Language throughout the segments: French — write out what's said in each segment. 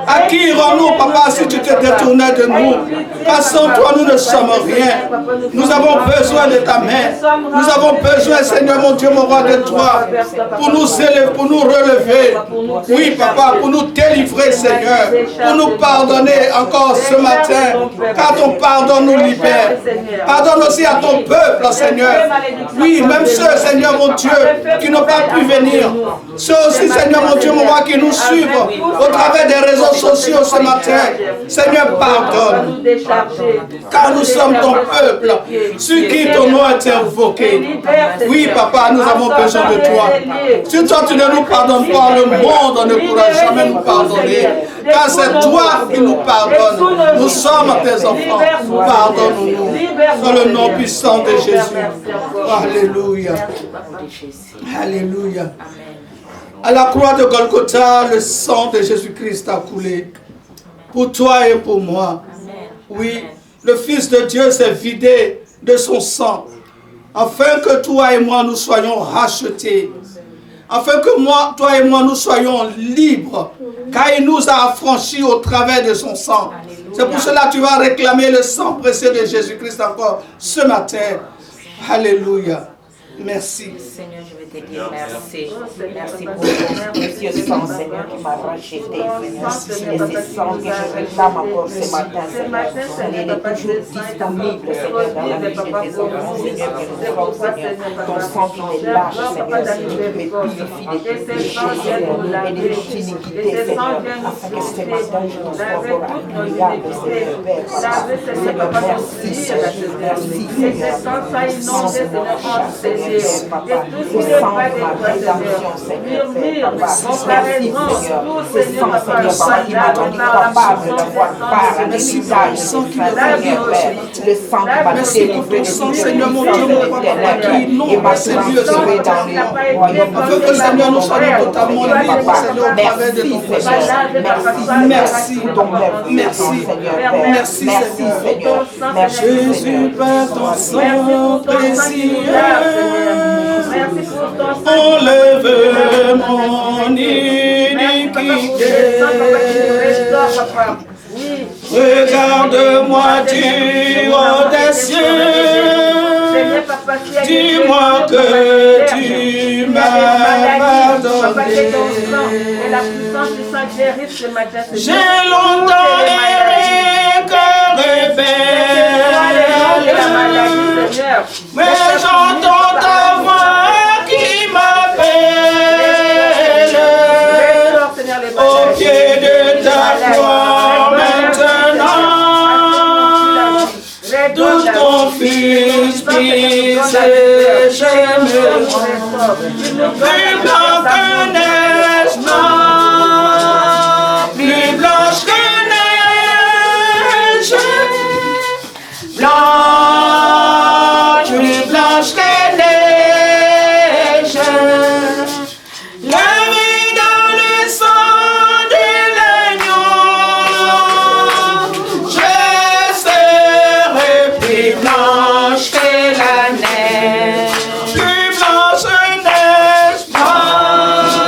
À qui irons-nous, papa, si tu te détournais de nous? Car sans toi, nous ne sommes rien. Nous avons besoin de ta main. Nous avons besoin, Seigneur mon Dieu, mon roi, de toi, pour nous élever, pour nous relever. Oui, papa, pour nous délivrer, Seigneur, pour nous pardonner encore ce matin. Car ton pardon nous libère. Pardonne aussi à ton peuple, Seigneur. Oui, même ceux, Seigneur mon Dieu, qui n'ont pas pu venir. Ceux aussi, Seigneur mon Dieu, mon roi, qui nous suivent au travers des réseaux sociaux ce matin. Seigneur, pardonne. Car nous sommes ton peuple, sur qui ton nom est invoqué. Oui, papa, nous avons besoin de toi. Si toi, tu ne nous pardonnes pas, le monde ne pourra jamais nous pardonner. Car c'est toi qui nous pardonnes. Nous sommes tes enfants. Pardonne-nous. Dans le nom puissant de Jésus. Alléluia. Alléluia. À la croix de Golgotha, le sang de Jésus-Christ a coulé. Pour toi et pour moi. Oui, le Fils de Dieu s'est vidé de son sang. Afin que toi et moi, nous soyons rachetés. Afin que toi et moi, nous soyons libres. Car il nous a affranchis au travers de son sang. C'est pour cela que tu vas réclamer le sang précieux de Jésus-Christ encore ce matin. Alléluia. Merci. Seigneur, je vais te dire merci. Merci pour ton précieux sang, Seigneur, qui m'a racheté, Seigneur. Et ce sang que je réclame encore ce matin, Seigneur. Il est toujours disponible, Seigneur, dans la vie de tes enfants, Seigneur, que nous avons, Seigneur. Ton sang qui me lâche, Seigneur, qui me purifie de tes péchés, Seigneur, et de toute iniquité, Seigneur, afin que ce matin, je nous sois encore agréable, Seigneur, Père, Papa. Seigneur, merci, Seigneur, merci, Seigneur. Papa, le sang de ma rédemption, Seigneur, Papa, merci, Seigneur, ce sang, Seigneur, Papa, qui m'a rendu capable d'avoir part à l'héritage de Seigneur, Père, le sang qui m'a délivré de toute Seigneur, mon Dieu, mon Papa, qui et m'a transféré dans le royaume de Seigneur, nous soyons totalement libres, Seigneur, merci pour ton merveilleux sang, Seigneur, Père, merci, Seigneur, merci, Jésus, Père, ton sang précieux. Enlève mon iniquité. Regarde-moi du haut des cieux. Dis-moi que tu m'as pardonné. J'ai longtemps erré, cœur rebelle, mais j'entends ta voix qui m'appelle au pied de ta croix maintenant. Tout ton fils brisé, j'aime plus blanc que neige, plus blanche que neige, blanche, plus blanche que neige, lavée dans le sang de l'agneau, je serai plus blanche que la neige, plus blanche neige, blanche.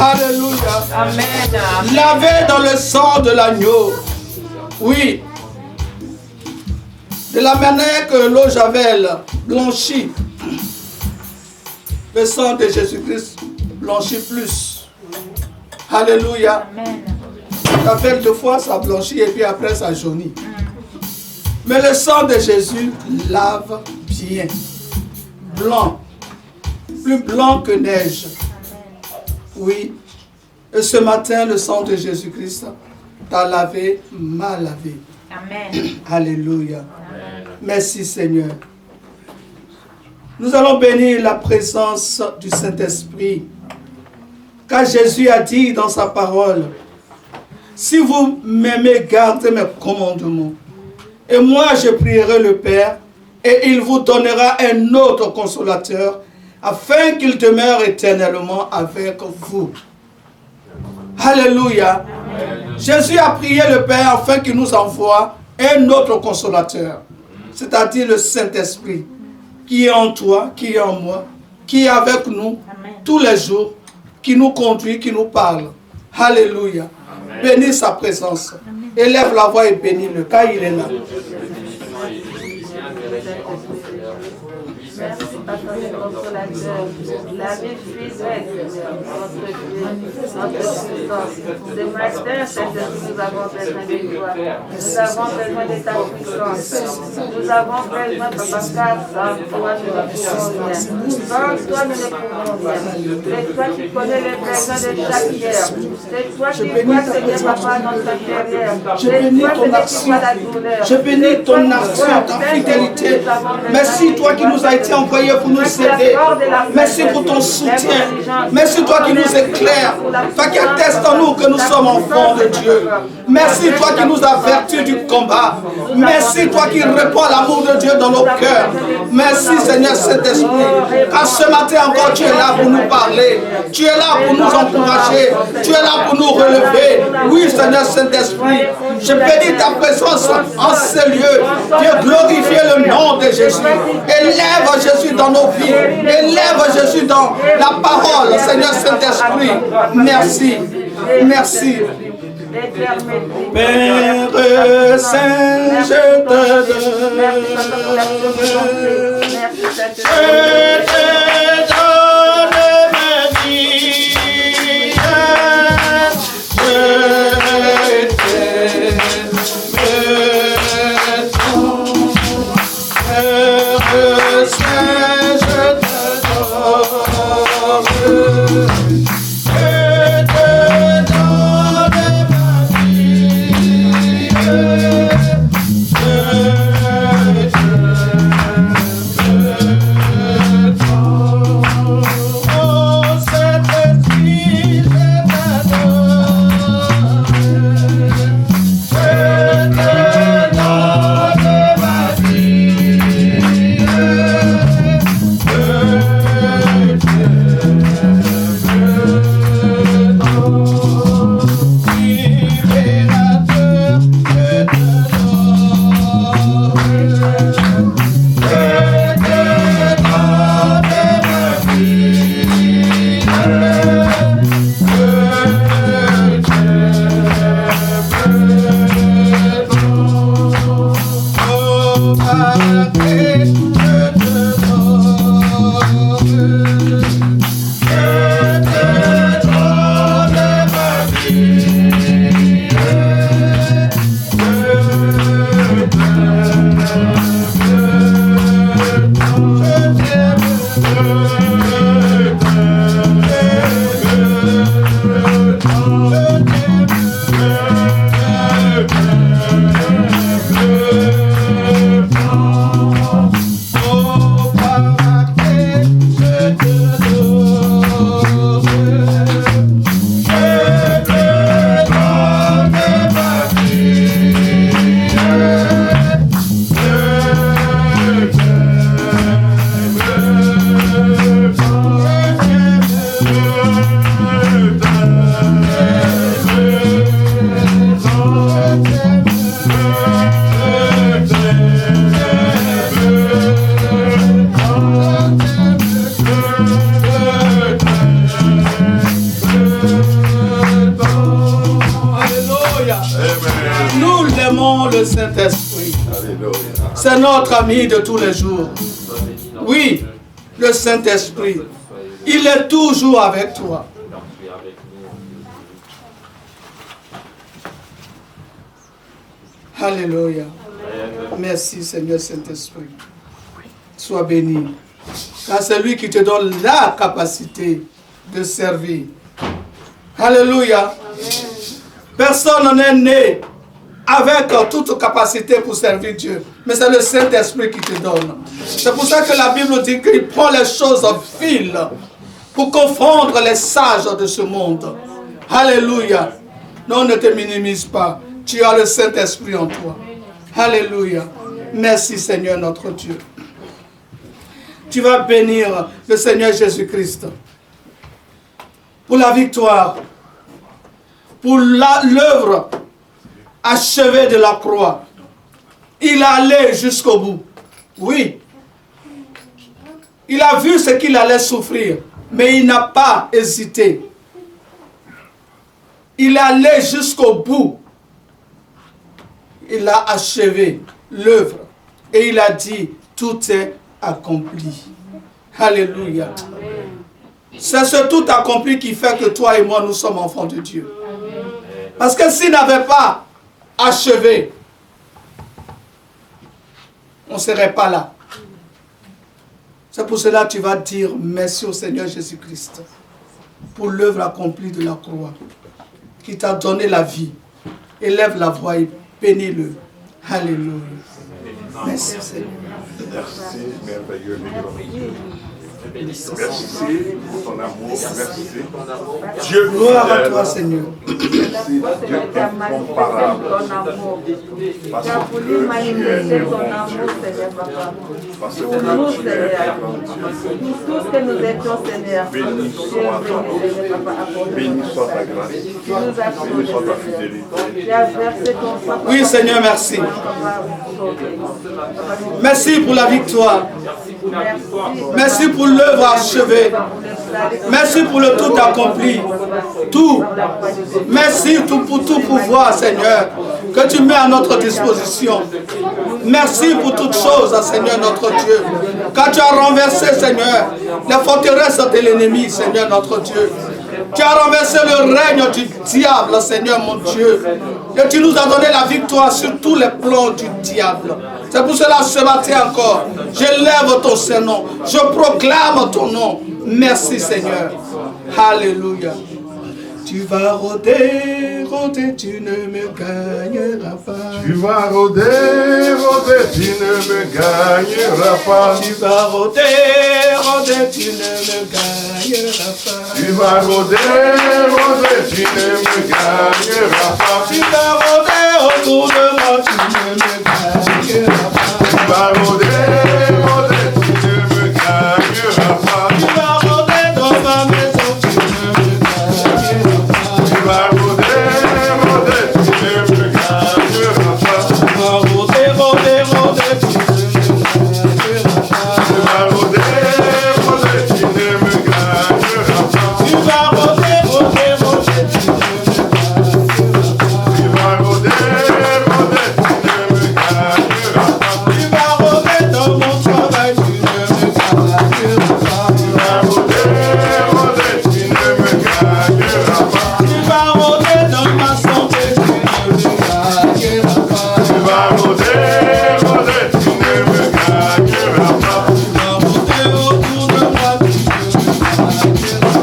Alléluia. Amen. Lavé dans le sang de l'agneau. Oui. De la manière que l'eau javel blanchit, le sang de Jésus-Christ blanchit plus. Alléluia. Ça fait 2 fois, ça blanchit et puis après ça jaunit. Mais le sang de Jésus lave bien. Blanc. Plus blanc que neige. Oui. Et ce matin, le sang de Jésus-Christ t'a lavé, m'a lavé. Amen. Alléluia. Merci Seigneur. Nous allons bénir la présence du Saint-Esprit. Car Jésus a dit dans sa parole, si vous m'aimez, gardez mes commandements. Et moi, je prierai le Père, et il vous donnera un autre consolateur, afin qu'il demeure éternellement avec vous. Alléluia. Jésus a prié le Père afin qu'il nous envoie un autre consolateur, c'est-à-dire le Saint-Esprit, qui est en toi, qui est en moi, qui est avec nous tous les jours, qui nous conduit, qui nous parle. Alléluia. Bénis sa présence. Élève la voix et bénis-le, car il est là. Merci, Papa, le consolateur. La vie fidèle, notre Dieu, notre puissance. Ce matin, Seigneur, nous avons besoin de toi. Nous avons besoin de ta puissance. Nous avons besoin, Papa, car sans toi, nous ne pouvons rien. Sans toi, nous ne pouvons rien. C'est toi qui connais les besoins de chaque cœur. C'est toi qui vois, Seigneur, Papa, notre intérieur. C'est toi, Seigneur, qui vois la douleur. Je bénis ton action, ta fidélité. Merci, toi qui nous as été envoyé pour nous aider. Merci pour ton soutien. Merci, toi qui nous éclaires. Toi qui attestes en nous que nous sommes enfants de Dieu. Merci, toi qui nous avertis du combat. Merci, toi qui répands l'amour de Dieu dans nos cœurs. Merci, Seigneur Saint-Esprit. Car ce matin encore, tu es là pour nous parler. Tu es là pour nous encourager. Tu es là pour nous relever. Oui, Seigneur Saint-Esprit. Je bénis ta présence en ce lieu. Dieu, glorifier le nom de Jésus. Élève Jésus dans nos vies. Élève Jésus dans la parole, Seigneur Saint-Esprit. Merci. Merci. Père Saint, je te donne. Je te donne ma vie. Saint-Esprit. C'est notre ami de tous les jours. Oui, le Saint-Esprit. Il est toujours avec toi. Alléluia. Merci Seigneur Saint-Esprit. Sois béni. Car c'est lui qui te donne la capacité de servir. Alléluia. Personne n'est né avec toute capacité pour servir Dieu. Mais c'est le Saint-Esprit qui te donne. C'est pour ça que la Bible dit qu'il prend les choses viles pour confondre les sages de ce monde. Alléluia. Non, ne te minimise pas. Tu as le Saint-Esprit en toi. Alléluia. Merci Seigneur notre Dieu. Tu vas bénir le Seigneur Jésus-Christ pour la victoire, pour l'œuvre achevée de la croix. Il est allé jusqu'au bout. Oui. Il a vu ce qu'il allait souffrir, mais il n'a pas hésité. Il est allé jusqu'au bout. Il a achevé l'œuvre. Et il a dit, tout est accompli. Alléluia. C'est ce tout accompli qui fait que toi et moi, nous sommes enfants de Dieu. Parce que s'il n'avait pas achevé, on ne serait pas là. C'est pour cela que tu vas dire merci au Seigneur Jésus-Christ pour l'œuvre accomplie de la croix qui t'a donné la vie. Élève la voix et bénis-le. Alléluia. Merci Seigneur. Merci, merveilleux Merci pour ton amour. Merci. Dieu, gloire à toi, Seigneur. Merci, Dieu incomparable. Tu as voulu manifester ton amour, Seigneur, papa. Pour nous, Seigneur. Pour tous que nous étions, Seigneur. Béni soit ton nom. Béni soit ta grâce. Tu nous as Béni soit ta sauvés, fidélité. tu as versé ton sang. Oui, Seigneur, merci. Merci pour la victoire. Merci pour l'œuvre achevée. Merci pour le tout accompli. Tout. Merci pour tout pouvoir, Seigneur, que tu mets à notre disposition. Merci pour toutes choses, Seigneur notre Dieu. Car tu as renversé, Seigneur, les forteresses de l'ennemi, Seigneur notre Dieu. Tu as renversé le règne du diable, Seigneur mon Dieu. Et tu nous as donné la victoire sur tous les plans du diable. C'est pour cela ce matin encore, j'élève ton Saint-Nom. Je proclame ton nom. Merci Seigneur. Alléluia. Tu vas rôder, rôder, tu ne me gagneras pas. Tu vas rôder, rôder, tu ne me gagneras pas. Tu vas rôder, rôder, tu ne me gagneras pas. Tu vas rôder, rôder, tu ne me gagneras pas. Tu vas rôder autour de moi, tu ne me gagneras pas. Tu vas rôder, rôder, tu ne me gagneras pas. Tu vas rôder dans ma maison, tu ne me gagneras pas. Tu vas rôder, rôder, tu ne me gagneras pas. Tu vas rôder, rôder, rôder, tu ne me gagneras pas. Tu vas rôder, rôder, tu ne me gagneras pas. Tu vas rôder, rôder, rôder, tu ne me gagneras pas. Tu vas rôder, rôder, tu ne me gagneras pas. Tu vas rôder dans mon travail, tu ne me gagneras pas. Tu vas rôder, rôder, tu ne me gagneras pas. Tu vas rôder dans ma santé, tu ne me gagneras pas. Tu vas rôder, rôder, tu ne me gagneras pas. Tu vas rôder autour de moi, tu ne me gagneras pas.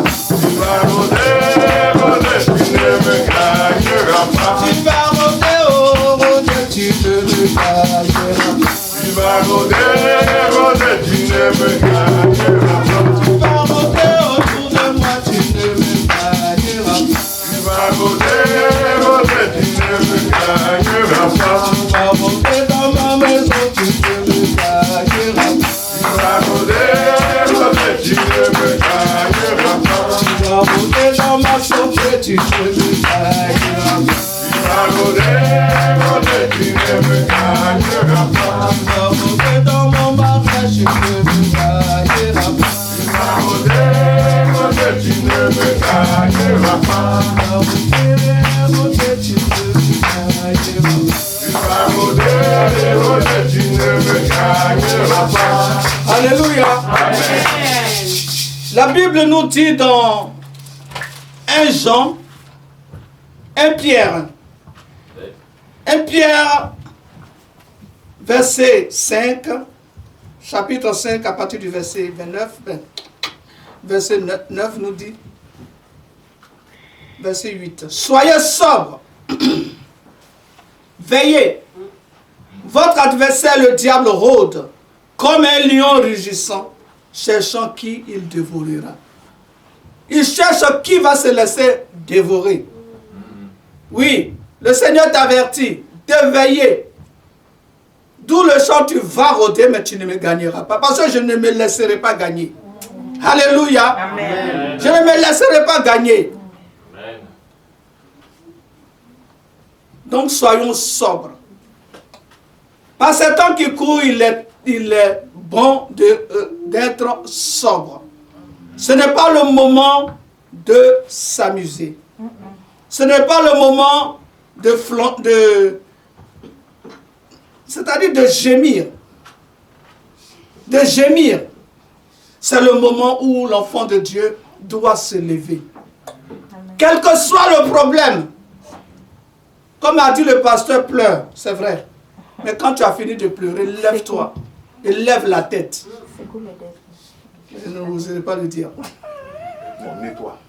Tu vas rôder, rôder, tu ne me gagneras pas. Tu vas rôder, oh, rôder, tu ne me gagneras pas. Tu vas rôder, rôder, tu ne me gagneras pas. Tu vas rôder autour de moi, tu ne me gagneras pas. Tu vas rôder, rôder, tu ne me gagneras pas. Tu vas rôder dans ma maison, tu ne me gagneras pas. Tu vas rôder, rôder, tu ne me gagneras pas. Tu vas rôder dans ma santé, tu ne me gagneras pas. Tu vas rôder, rôder, tu ne me gagneras pas. Tu vas rôder dans mon mariage, tu ne me gagneras pas. Tu vas rôder, rôder, tu ne me gagneras pas. Tu vas rôder, rôder, tu ne me gagneras pas. Tu vas rôder, La Bible nous dit dans 1 Jean, 1 Pierre, verset 5, chapitre 5, à partir du verset 29, verset 9 nous dit, verset 8, soyez sobres, veillez, votre adversaire le diable rôde, comme un lion rugissant, cherchant qui il dévorera. Il cherche qui va se laisser dévorer. Oui, le Seigneur t'avertit de veiller. D'où le chant, tu vas rôder, mais tu ne me gagneras pas. Parce que je ne me laisserai pas gagner. Alléluia. Amen. Je ne me laisserai pas gagner. Amen. Donc soyons sobres. Par ce temps qui court, il est bon d'être sobre. Ce n'est pas le moment de s'amuser. Ce n'est pas le moment c'est-à-dire de gémir. De gémir. C'est le moment où l'enfant de Dieu doit se lever. Quel que soit le problème, comme a dit le pasteur, pleure, c'est vrai. Mais quand tu as fini de pleurer, lève-toi et lève la tête. Je ne vous allez pas le dire. Nettoie.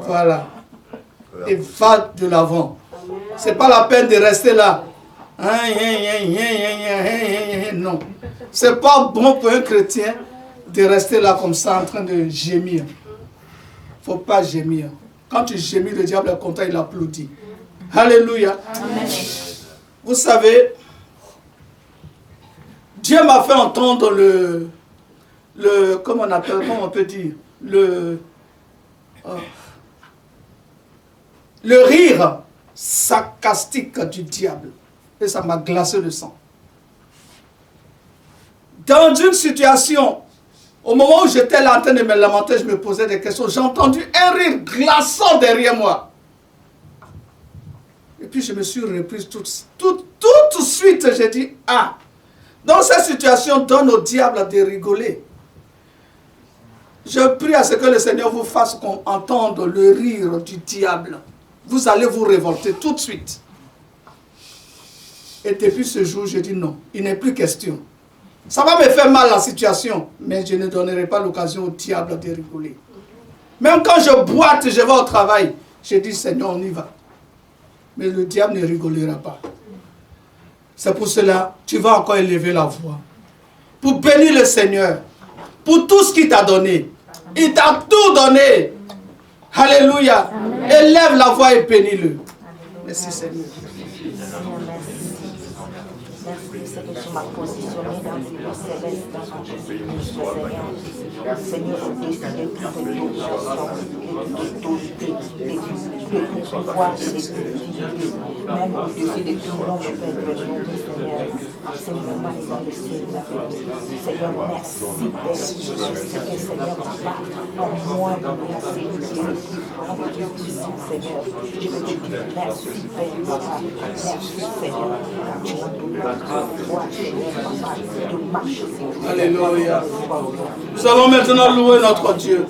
Voilà. Et va de l'avant. Ce n'est pas la peine de rester là. Non. Ce n'est pas bon pour un chrétien de rester là comme ça en train de gémir. Il ne faut pas gémir. Quand tu gémis, le diable est content, il applaudit. Alléluia. Amen. Vous savez, Dieu m'a fait entendre comment on peut dire, le rire sarcastique du diable. Et ça m'a glacé le sang. Dans une situation, au moment où j'étais là en train de me lamenter, je me posais des questions, j'ai entendu un rire glaçant derrière moi. Et puis je me suis reprise tout de suite, j'ai dit, ah, dans cette situation, donne au diable de rigoler. Je prie à ce que le Seigneur vous fasse entendre le rire du diable. Vous allez vous révolter tout de suite. Et depuis ce jour, je dis non, il n'est plus question. Ça va me faire mal la situation, mais je ne donnerai pas l'occasion au diable de rigoler. Même quand je boite, je vais au travail, je dis Seigneur, on y va. Mais le diable ne rigolera pas. C'est pour cela, tu vas encore élever la voix. Pour bénir le Seigneur. Pour tout ce qu'il t'a donné. Il t'a tout donné. Alléluia. Amen. Élève la voix et bénis-le. Merci Seigneur. Merci, c'est que tu m'as positionné dans le céleste, dans son Jésus, Seigneur, au-dessus de toute de pouvoir, même au-dessus de tout nom, je peux intervenir, Seigneur. Seigneur, dans le ciel, Seigneur, merci, Père Jésus, c'est que Seigneur, papa, en moi, merci, Dieu, Seigneur, je veux te dire merci, Père, papa, merci, Seigneur, Alléluia. Nous allons maintenant louer notre Dieu.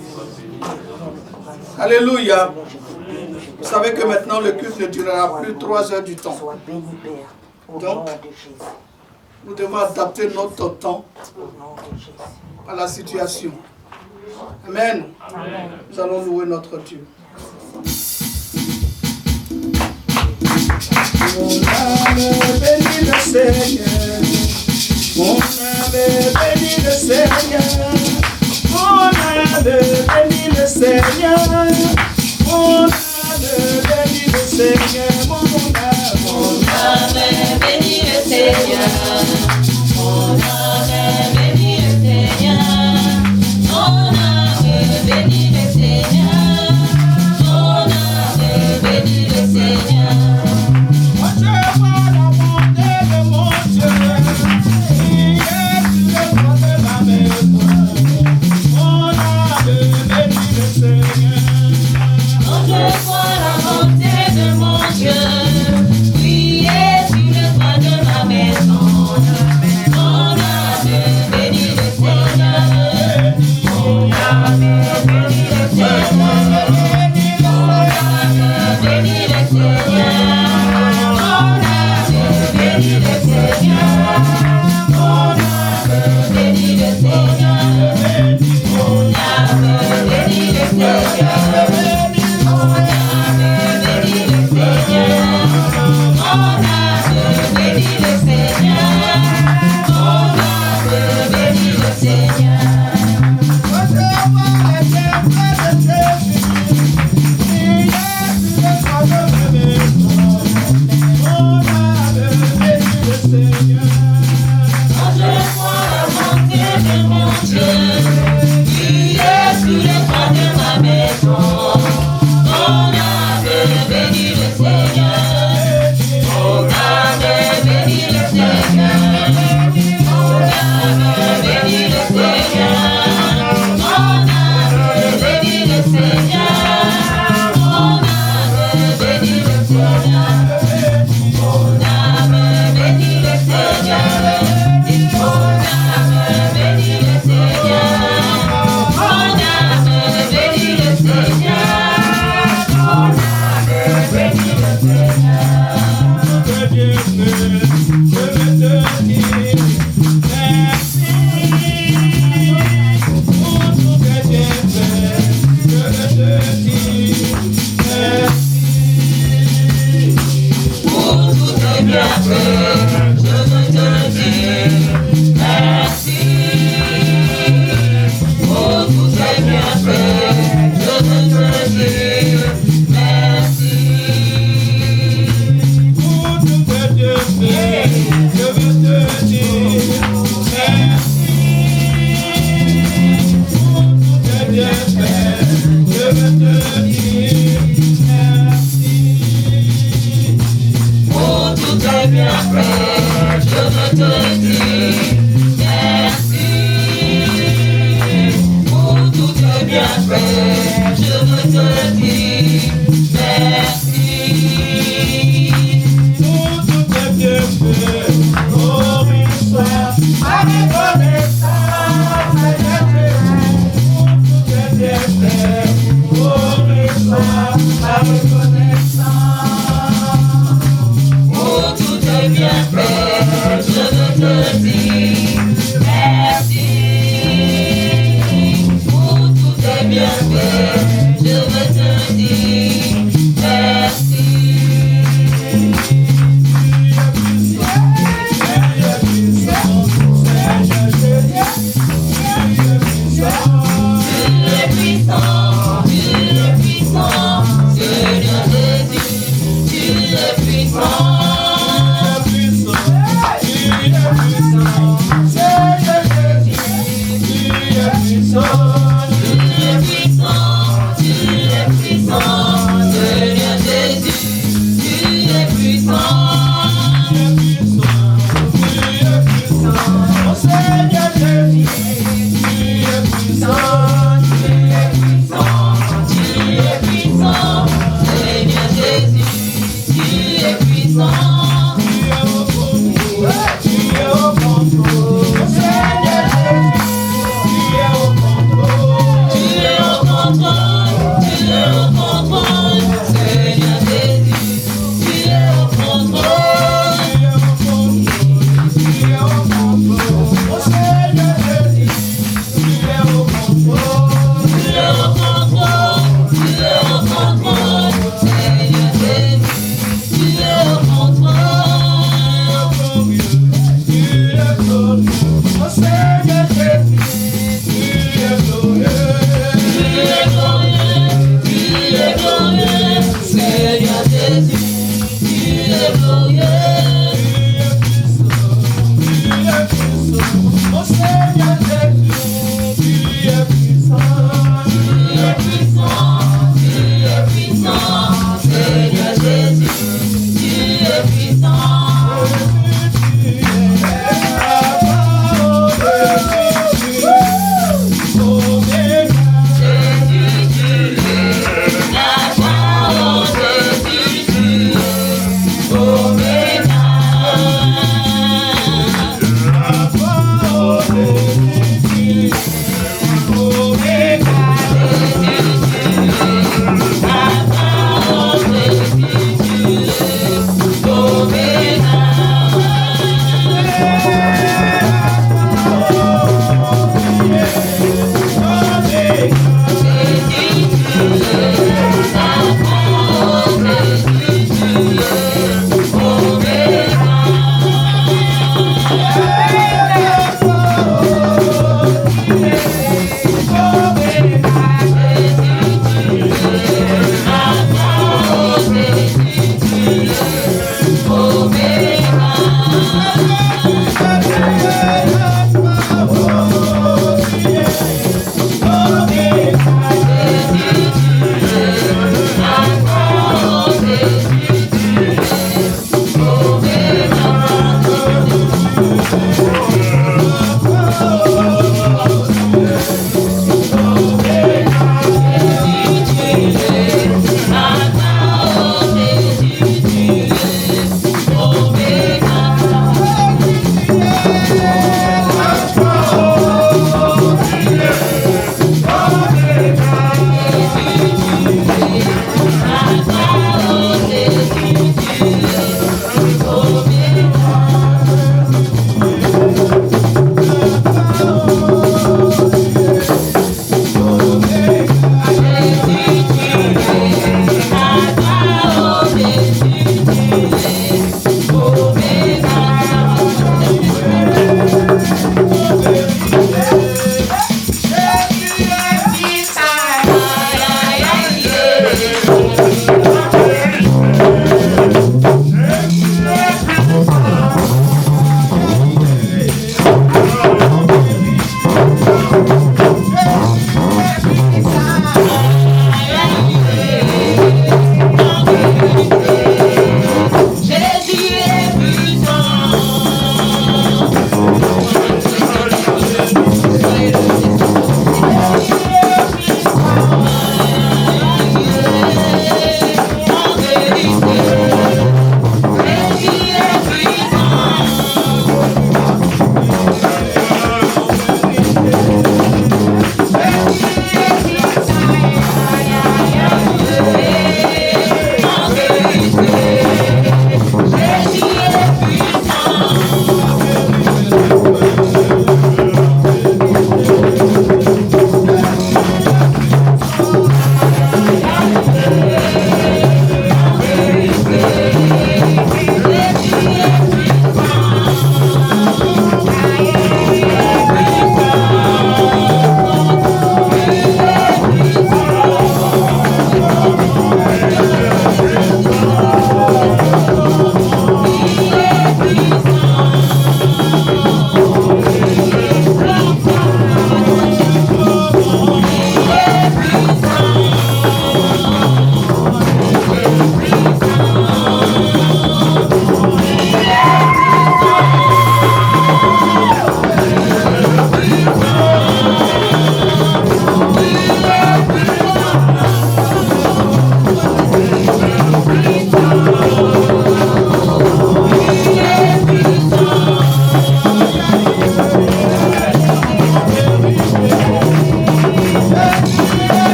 Alléluia. Vous savez que maintenant le culte ne durera plus 3 heures du temps. Donc, nous devons adapter notre temps à la situation. Amen. Nous allons louer notre Dieu. Mon âme bénit le Seigneur. Mon âme bénit le Seigneur. Mon âme bénit le Seigneur. Mon âme bénit le Seigneur. Mon âme bénit le Seigneur. Mon âme bénit le Seigneur. Mon âme bénit le Seigneur. Mon âme bénit le Seigneur. Je vois la bonté de mon Dieu, oui, et sur le toit de ma maison. dis merci. Pour tout tes bienfaits, gloire soit ma reconnaissance, Seigneur Jésus. Pour tout tes bienfaits, gloire soit ma reconnaissance. Pour tous tes bienfaits, je veux te dire merci. Pour tous tes bienfaits, je veux te dire merci.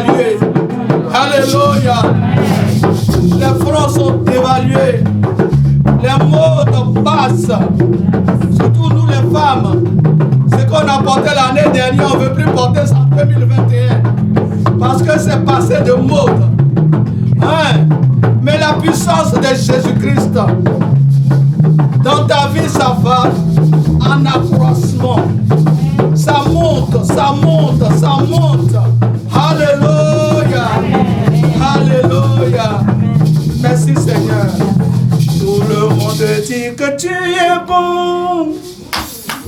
évalués. Alléluia. Les fronts sont évalués. Les modes passent. Surtout nous les femmes. Ce qu'on a porté l'année dernière, on ne veut plus porter ça en 2021. Parce que c'est passé de mode. Hein? Mais la puissance de Jésus-Christ, dans ta vie, ça va en accroissement. Ça monte, ça monte, ça monte. Alléluia. Alléluia. Merci Seigneur. Tout le monde dit que tu es bon.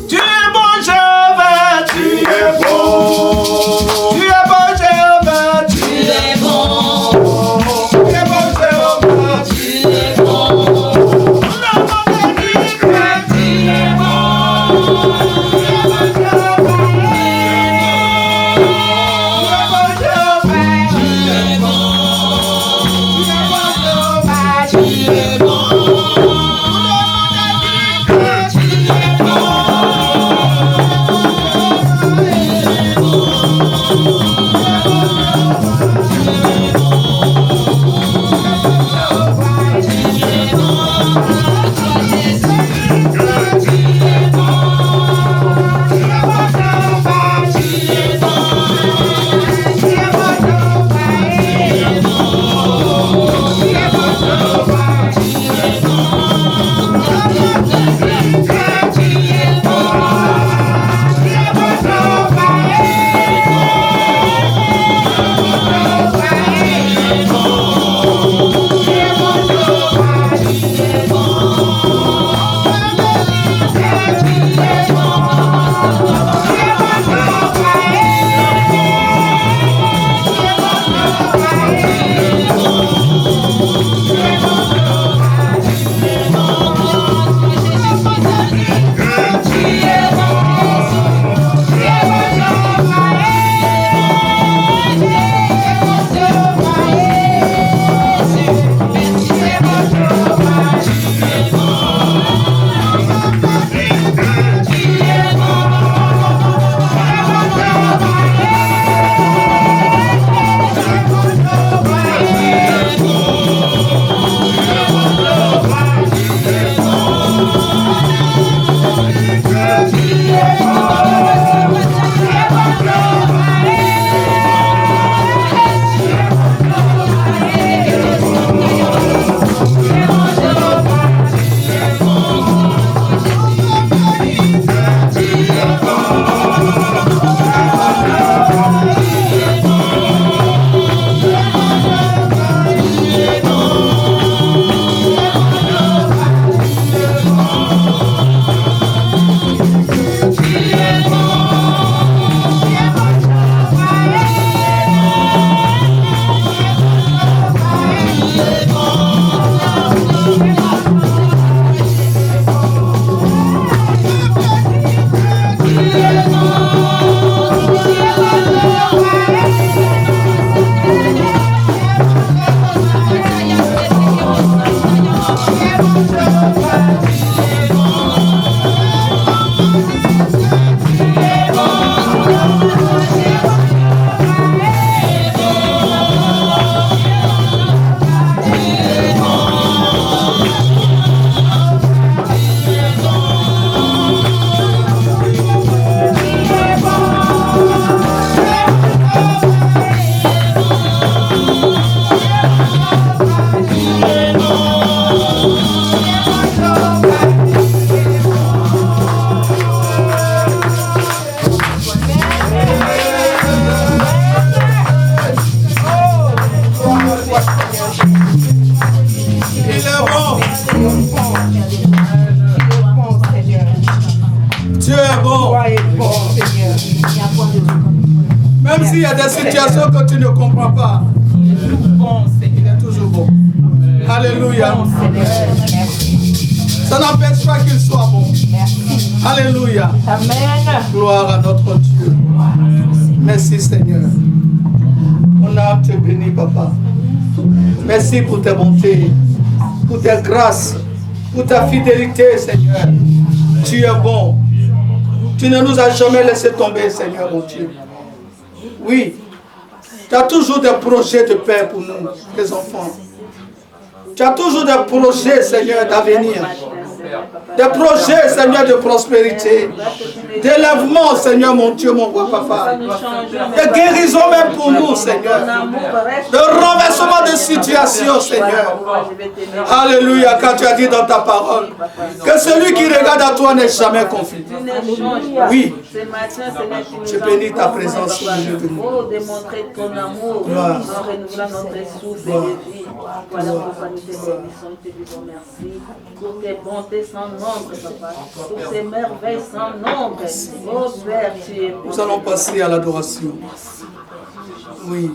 Tu es bon, Jéhovah. Tu es bon. Tu es bon, Jéhovah. Tu es bon. Tu es bon, Jéhovah. Tu es bon. Tout le monde dit que tu es bon. Tu es bon, Jéhovah. Tu es bon. Tu es bon, Jéhovah. Tu es bon. Même s'il y a des situations que tu ne comprends pas, il est toujours bon. Alléluia. Ça n'empêche pas qu'il soit bon. Alléluia. Gloire à notre Dieu. Merci Seigneur. Mon âme te bénit, Papa. Merci pour tes bontés, pour tes grâces, pour ta fidélité, Seigneur. Tu es bon. Tu ne nous as jamais laissé tomber, Seigneur, mon Dieu. Oui, Tu as toujours des projets de paix pour nous, tes enfants. Tu as toujours des projets, Seigneur, d'avenir. Des projets, Seigneur, de prospérité. D'élèvement, Seigneur, mon Dieu, mon roi, papa. De guérison même pour nous, Seigneur. De renversement de situation, Seigneur. Alléluia, car tu as dit dans ta parole que celui qui regarde à toi n'est jamais confus. Oui. Je bénis ta présence au milieu de nous. Démontrer ton amour Gloire. en renouvelant notre souffle et de vie. Voilà pourquoi nous te bénissons, nous te disons merci pour tes bontés sans nombre, papa, pour tes merveilles sans nombre. Oh Père, tu es bon. Nous allons passer à l'adoration. Oui.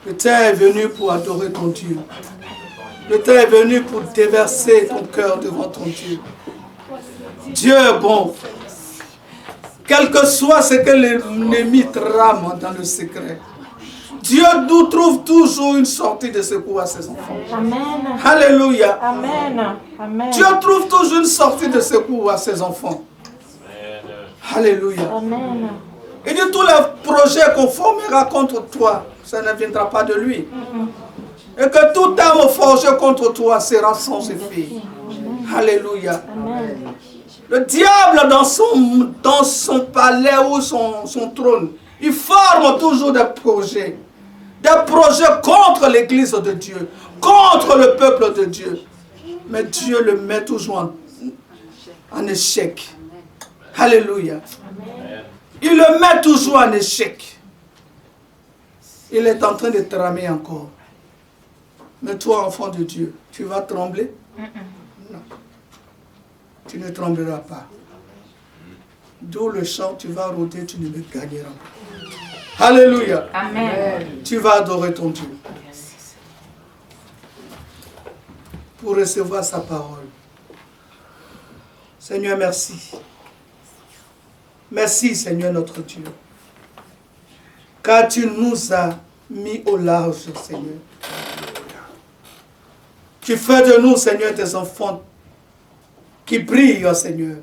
Le temps est venu pour adorer ton Dieu. Le temps est venu pour déverser ton cœur devant ton Dieu. Dieu est bon. Quel que soit ce que l'ennemi trame dans le secret, Dieu nous trouve toujours une sortie de secours à ses enfants. Amen. Alléluia. Amen. Amen. Dieu trouve toujours une sortie de secours à ses enfants. Alléluia. Amen. Et de tous les projets qu'on formera contre toi, ça ne viendra pas de lui. Et que toute arme forgée contre toi sera sans effet. Alléluia. Amen. Le diable dans son palais ou son trône, il forme toujours des projets. Des projets contre l'église de Dieu, contre le peuple de Dieu. Mais Dieu le met toujours en échec. Alléluia. Il le met toujours en échec. Il est en train de tramer encore. Mais toi, enfant de Dieu, tu vas trembler? Non. Tu ne trembleras pas. D'où le chant, tu vas rôder, tu ne me gagneras pas. Alléluia. Amen. Tu vas adorer ton Dieu. Pour recevoir sa parole. Seigneur, merci. Merci, Seigneur notre Dieu. Car tu nous as mis au large, Seigneur. Tu fais de nous, Seigneur, tes enfants qui brillent, Seigneur.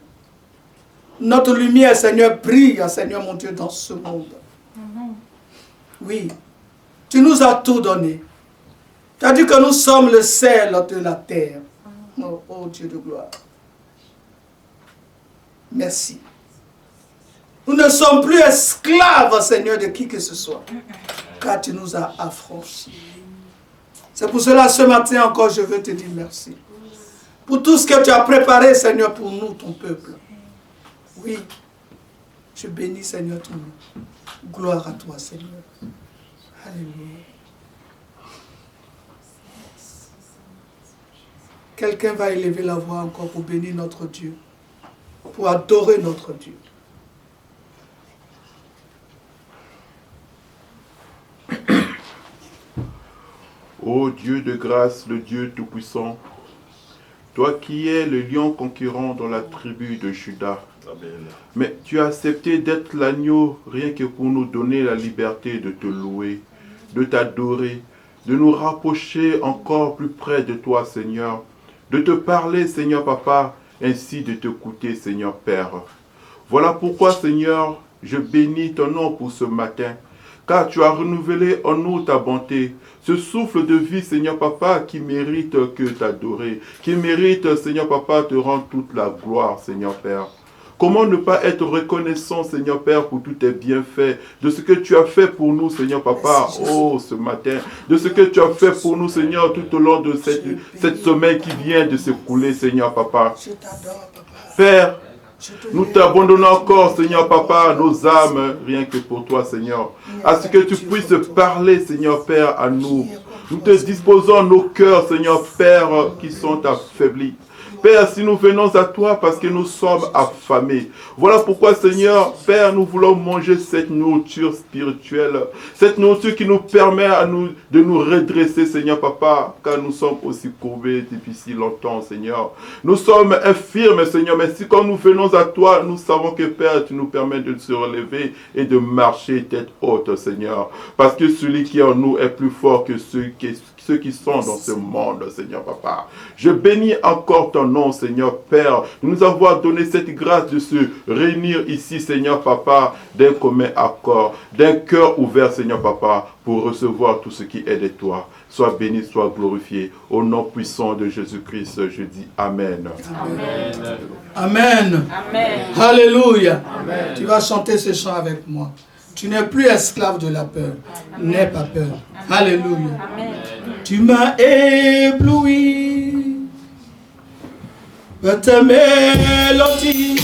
Notre lumière, Seigneur, brille, Seigneur mon Dieu, dans ce monde. Oui, tu nous as tout donné. Tu as dit que nous sommes le sel de la terre. Oh, oh Dieu de gloire. Merci. Nous ne sommes plus esclaves, Seigneur, de qui que ce soit. Car tu nous as affranchis. C'est pour cela, ce matin encore, je veux te dire merci. Pour tout ce que tu as préparé, Seigneur, pour nous, ton peuple. Oui, je bénis, Seigneur, ton nom. Gloire à toi, Seigneur. Alléluia. Quelqu'un va élever la voix encore pour bénir notre Dieu, pour adorer notre Dieu. Ô Dieu de grâce, le Dieu Tout-Puissant, toi qui es le lion conquérant dans la tribu de Juda, mais tu as accepté d'être l'agneau rien que pour nous donner la liberté de te louer, de t'adorer, de nous rapprocher encore plus près de toi, Seigneur, de te parler, Seigneur Papa, ainsi de t'écouter, Seigneur Père. Voilà pourquoi, Seigneur, je bénis ton nom pour ce matin, car tu as renouvelé en nous ta bonté, ce souffle de vie, Seigneur Papa, qui mérite que t'adorer, qui mérite, Seigneur Papa, te rendre toute la gloire, Seigneur Père. Comment ne pas être reconnaissant, Seigneur Père, pour tous tes bienfaits, de ce que tu as fait pour nous, Seigneur Papa, oh, ce matin, de ce que tu as fait pour nous, Seigneur, tout au long de cette semaine qui vient de s'écouler, Seigneur Papa. Je t'adore, Papa. Père, nous t'abandonnons encore, Seigneur Papa, nos âmes, rien que pour toi, Seigneur, à ce que tu puisses parler, Seigneur Père, à nous. Nous te disposons nos cœurs, Seigneur Père, qui sont affaiblis. Père, si nous venons à toi parce que nous sommes affamés. Voilà pourquoi, Seigneur, Père, nous voulons manger cette nourriture spirituelle. Cette nourriture qui nous permet de nous redresser, Seigneur Papa, car nous sommes aussi courbés depuis si longtemps, Seigneur. Nous sommes infirmes, Seigneur, mais si quand nous venons à toi, nous savons que, Père, tu nous permets de se relever et de marcher tête haute, Seigneur. Parce que celui qui est en nous est plus fort que ceux qui sont dans ce monde, Seigneur Papa. Je bénis encore ton nom, Seigneur Père, de nous avoir donné cette grâce de se réunir ici, Seigneur Papa, d'un commun accord, d'un cœur ouvert, Seigneur Papa, pour recevoir tout ce qui est de toi. Sois béni, sois glorifié. Au nom puissant de Jésus-Christ, je dis Amen. Amen. Amen. Amen. Alléluia. Amen. Tu vas chanter ce chant avec moi. Tu n'es plus esclave de la peur. N'aie pas peur. Alléluia. Amen. Tu m'as ébloui par ta mélodie.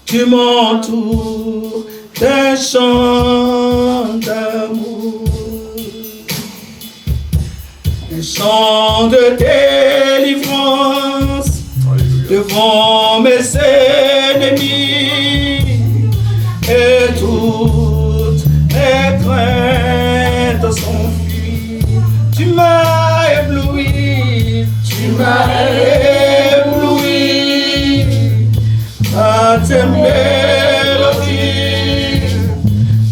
Tu m'entoures d'un chant d'amour. Un chant de délivrance devant mes ennemis et toutes mes craintes sont fuies. Tu m'as ébloui, par tes mélodies.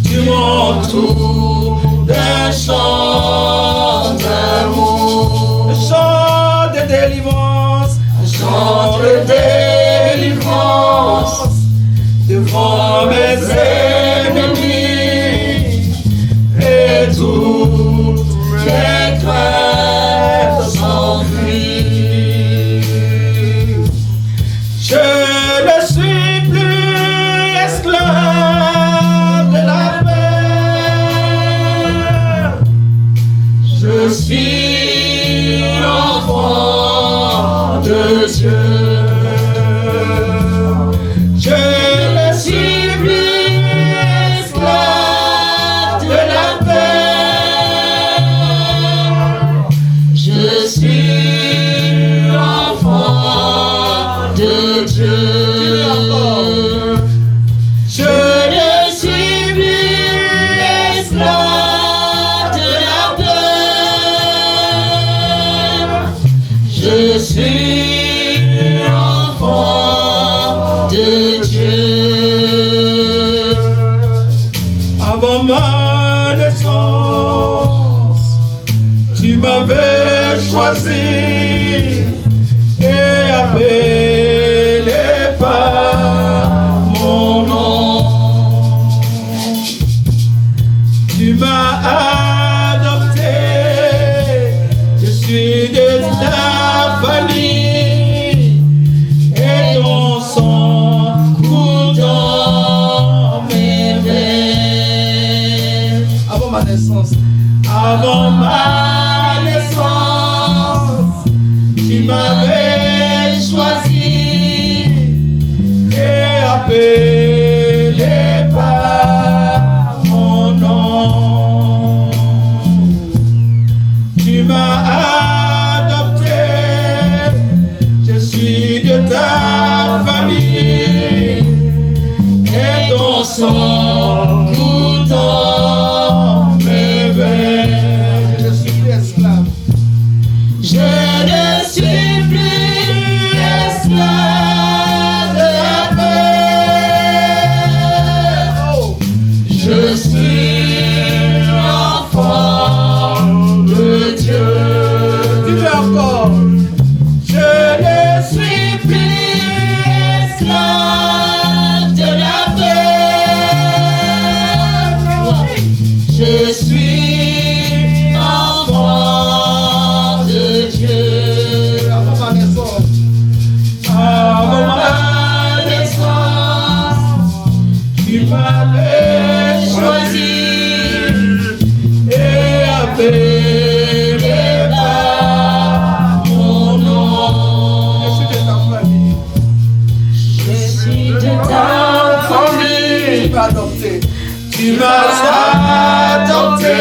Tu m'entoures d'un chant d'amour, un chant de délivrance, un chant de délivrance devant mes ennemis et toutes mes craintes s'enfuient. Je ne suis plus esclave de la peur. Je suis enfant de Dieu. Je ne suis plus esclave de la peur. Je suis enfant de Dieu. Je ne suis plus esclave de la peur. Je suis enfant de Dieu. Avant ma naissance, tu m'avais choisi et appelé par mon nom. Tu m'as adopté, je suis de ta famille et ton sang coule dans mes veines. Avant ma naissance, tu m'avais choisi et appelé par mon nom. Tu m'as adopté, je suis de ta famille et ton sang coule dans mes veines. Je suis plus esclave. Je ne suis plus esclave de la peur. Je suis enfant de Dieu. Dis-le encore. Je ne suis plus esclave de la peur. Je suis enfant de Dieu. Avant ma naissance, tu m'avais choisi et appelé par mon nom. Je suis de ta famille. Je suis de ta famille. Tu m'as adopté. Tu m'as adopté.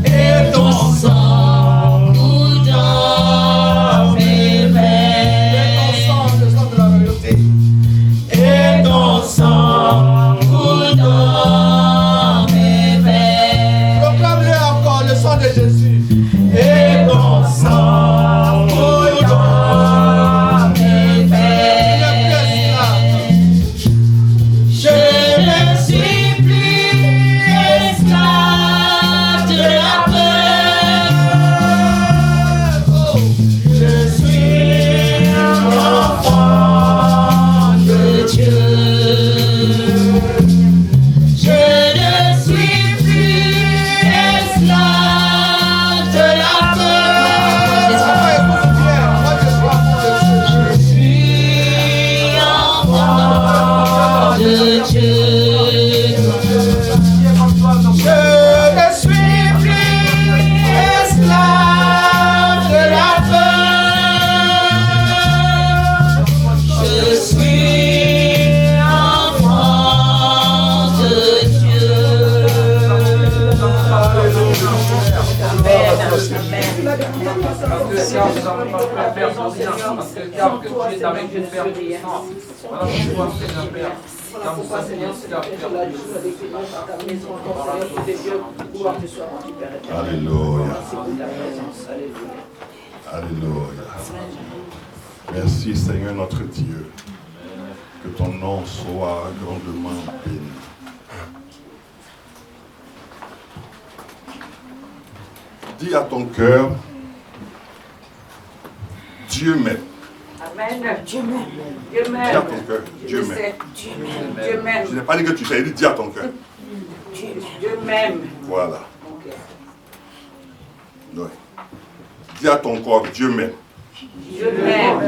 Et ton sang coule dans mes veines. Et ton sang, le sang de la royauté. Et ton sang coule dans mes veines. Proclame-le encore, le sang de Jésus. Et ton sang coule dans mes veines. Je ne suis plus Alléluia. Alléluia. Merci Seigneur notre Dieu. Que ton nom soit grandement béni. Dis à ton cœur, Dieu m'aime. Amen. Dieu m'aime. Dieu Dis à m'aime. ton cœur, Dieu m'aime. Dieu m'aime. Dieu m'aime. Je n'ai pas dit que tu sais, dis à ton cœur. Dieu m'aime. Voilà. Oui. Dis à ton corps, Dieu m'aime. Dieu m'aime.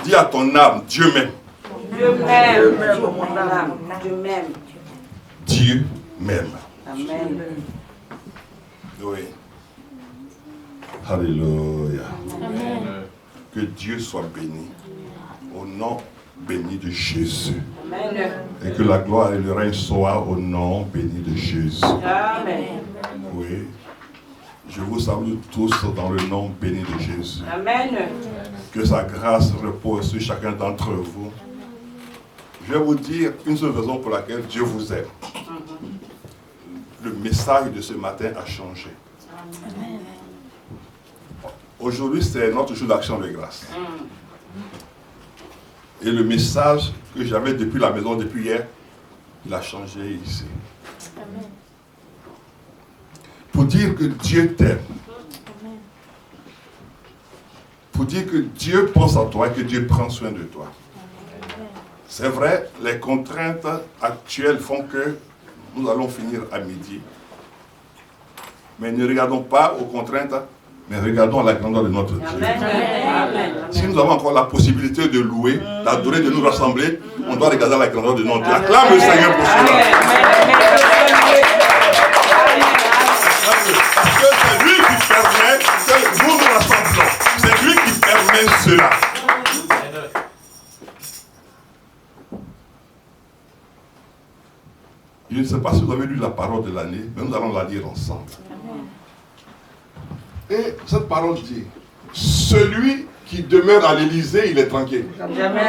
Dis à ton âme, Dieu m'aime. Dieu m'aime. Dieu m'aime. Dieu m'aime. Amen. Oui. Alléluia. Amen. Que Dieu soit béni. Au nom béni de Jésus. Amen. Et que la gloire et le règne soient au nom béni de Jésus. Amen. Oui. Je vous salue tous dans le nom béni de Jésus. Amen. Que sa grâce repose sur chacun d'entre vous. Je vais vous dire une seule raison pour laquelle Dieu vous aime. Le message de ce matin a changé. Aujourd'hui, c'est notre jour d'action de grâce. Et le message que j'avais depuis la maison, depuis hier, il a changé ici. Pour dire que Dieu t'aime. Pour dire que Dieu pense à toi et que Dieu prend soin de toi. C'est vrai, les contraintes actuelles font que nous allons finir à midi. Mais ne regardons pas aux contraintes, mais regardons à la grandeur de notre Dieu. Amen. Si nous avons encore la possibilité de louer, d'adorer, de nous rassembler, on doit regarder à la grandeur de notre Dieu. Acclame le Seigneur pour cela. Parce que c'est lui qui permet que nous nous rassemblons. C'est lui qui permet cela. Je ne sais pas si vous avez lu la parole de l'année, mais nous allons la lire ensemble. Et cette parole dit, celui qui demeure à l'Élysée, il est tranquille. Jamais.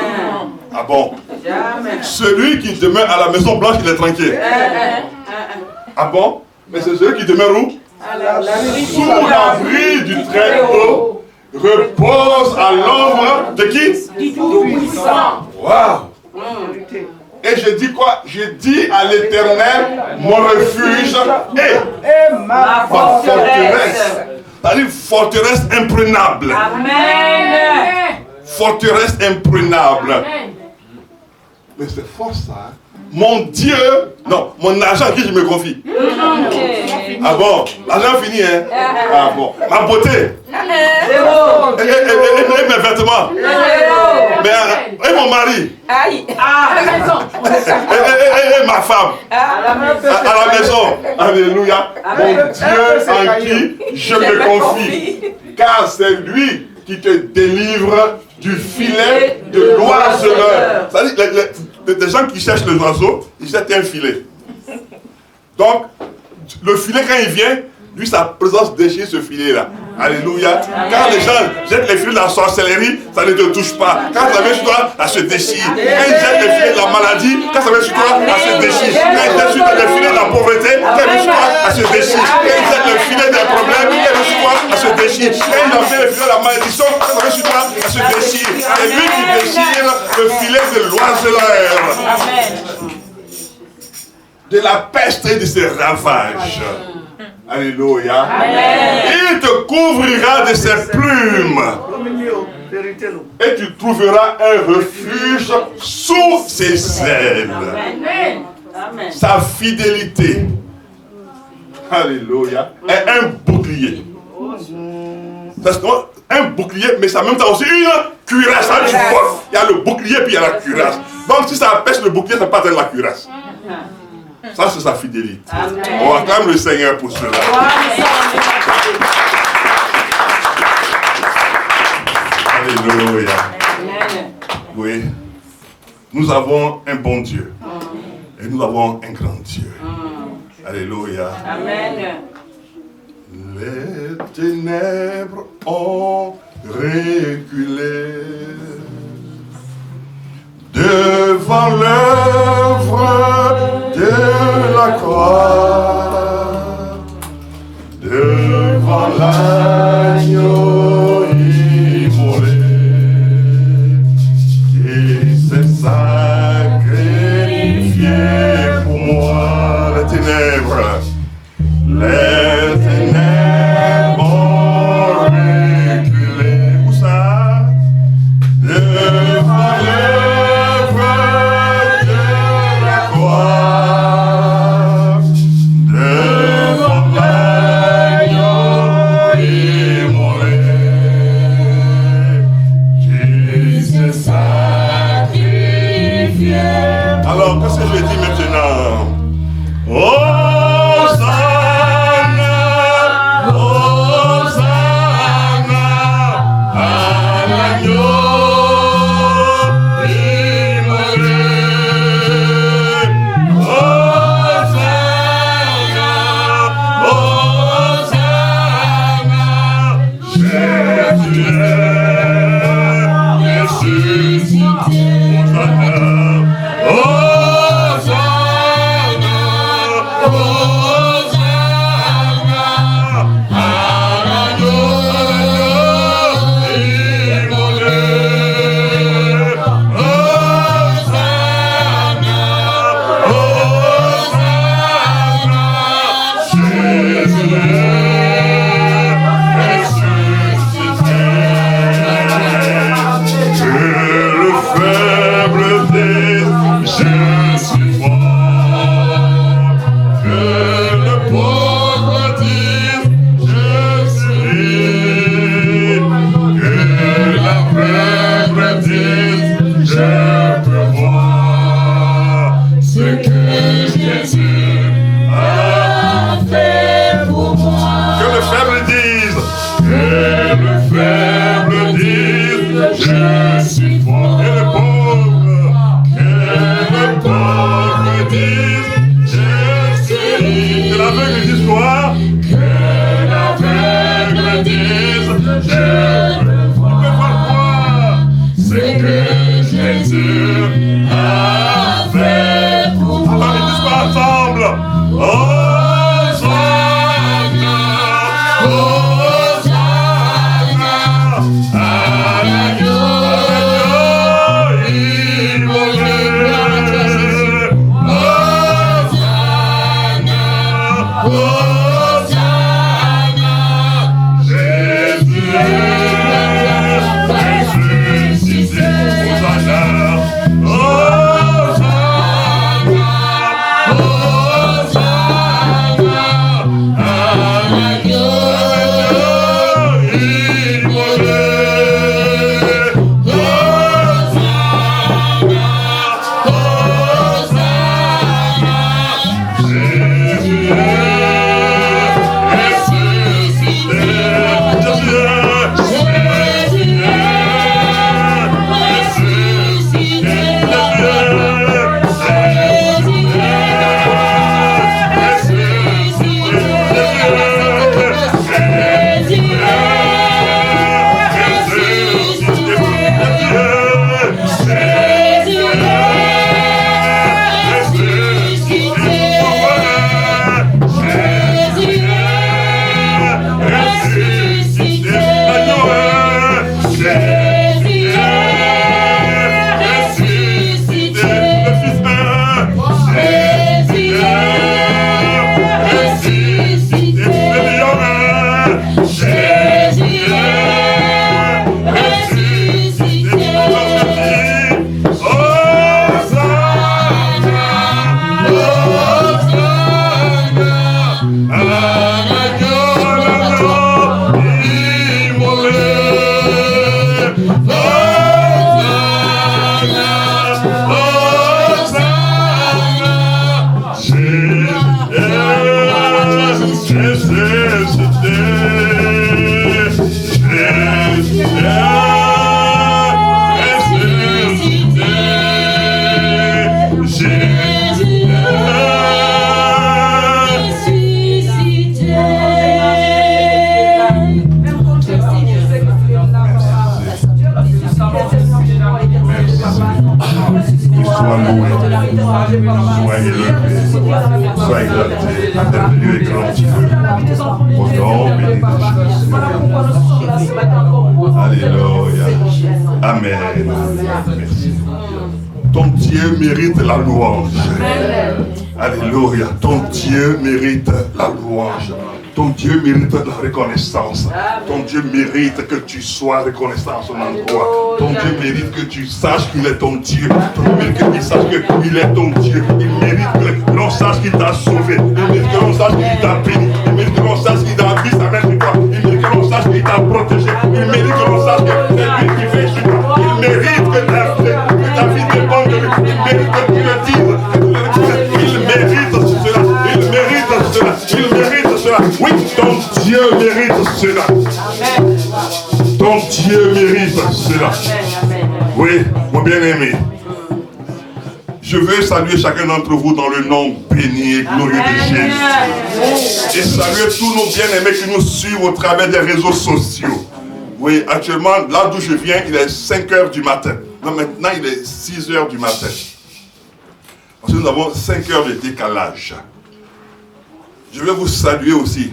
Ah bon? Jamais. Celui qui demeure à la Maison Blanche, il est tranquille. Ah bon? Mais c'est celui qui demeure où? Sous l'abri du Très-Haut, repose à l'ombre de qui? Du Tout-Puissant. Waouh! Et je dis quoi? Je dis à l'Éternel, mon refuge et Ma forteresse. C'est-à-dire forteresse imprenable. Amen. Forteresse imprenable. Mais c'est fort ça. Hein? Mon Dieu, non, mon argent à qui je me confie. Ah bon, l'argent fini, hein? Ah bon, ma beauté. Zéro. Et mes vêtements. Zéro. Et mon mari. Aïe. À la maison. Et ma femme. À À la maison. Alléluia. Mon Dieu en qui je me confie. Car c'est lui qui te délivre du filet de l'oiseleur. C'est-à-dire, des gens qui cherchent les oiseaux, ils jettent un filet. Donc, le filet, quand il vient, lui, sa présence déchire ce filet-là. Alléluia. Quand les gens jettent les filets de la sorcellerie, ça ne te touche pas. Quand ça vient sur toi, ça se déchire. Quand ils jettent les filets de la maladie, quand ça vient sur toi, ça se déchire. Quand ils jettent sur toi les filets de la pauvreté, quand ça vient sur toi, ça se déchire. Quand ils jettent les filets des problèmes, quand ça vient sur toi, ça se déchire. Quand ils jettent les filets de la malédiction, quand ça vient sur toi, ça se déchire. C'est lui qui déchire le filet de l'oiseleur. De la peste et de ses ravages. Alléluia. Amen. Il te couvrira de ses plumes. Et tu trouveras un refuge sous ses ailes. Amen. Sa fidélité. Alléluia. Est un bouclier. Parce un bouclier, mais ça en même temps aussi une cuirasse. Il y a le bouclier puis il y a la cuirasse. Donc si ça pêche le bouclier, ça peut pas être la cuirasse. Ça, c'est sa fidélité. Amen. On acclame le Seigneur pour cela. Alléluia. Oui. Nous avons un bon Dieu. Et nous avons un grand Dieu. Alléluia. Amen. Les ténèbres ont reculé devant l'œuvre de la croix, devant l'agneau immolé qui s'est sacrifié pour moi. Les ténèbres ont reculé. Où ça? Devant l'œuvre de la croix, devant l'agneau immolé qui s'est sacrifié. Alors, qu'est-ce que je dis maintenant? Sois élevé, sois exalté, merveilleux et grand Dieu. Au nom béni de Jésus. Alléluia. Amen. Merci. Ton Dieu mérite la louange. Alléluia. Ton Dieu mérite la louange. Ton Dieu mérite la reconnaissance. Ton Dieu mérite que tu sois reconnaissant à son endroit. Ton Dieu mérite que tu saches qu'il est ton Dieu. Ton Dieu mérite que tu saches qu'il est ton Dieu. Il mérite que l'on sache qu'il t'a sauvé. Il mérite que l'on sache qu'il t'a béni. Il mérite que l'on sache qu'il a mis sa main sur toi. Il mérite que l'on sache qu'il t'a protégé. Il mérite que l'on sache que c'est lui qui fait sur toi. Il mérite que ta vie dépend de lui. Il mérite que tu le dises. Il mérite cela. Il mérite cela. Il mérite cela. Oui, ton Dieu mérite cela. Ton Dieu mérite cela. Oui, mon bien-aimé. Je veux saluer chacun d'entre vous dans le nom béni et glorieux de Jésus. Et saluer tous nos bien-aimés qui nous suivent au travers des réseaux sociaux. Oui, actuellement, là d'où je viens, il est 5 heures du matin. Non, maintenant, il est 6 heures du matin. Parce que nous avons 5 heures de décalage. Je vais vous saluer aussi.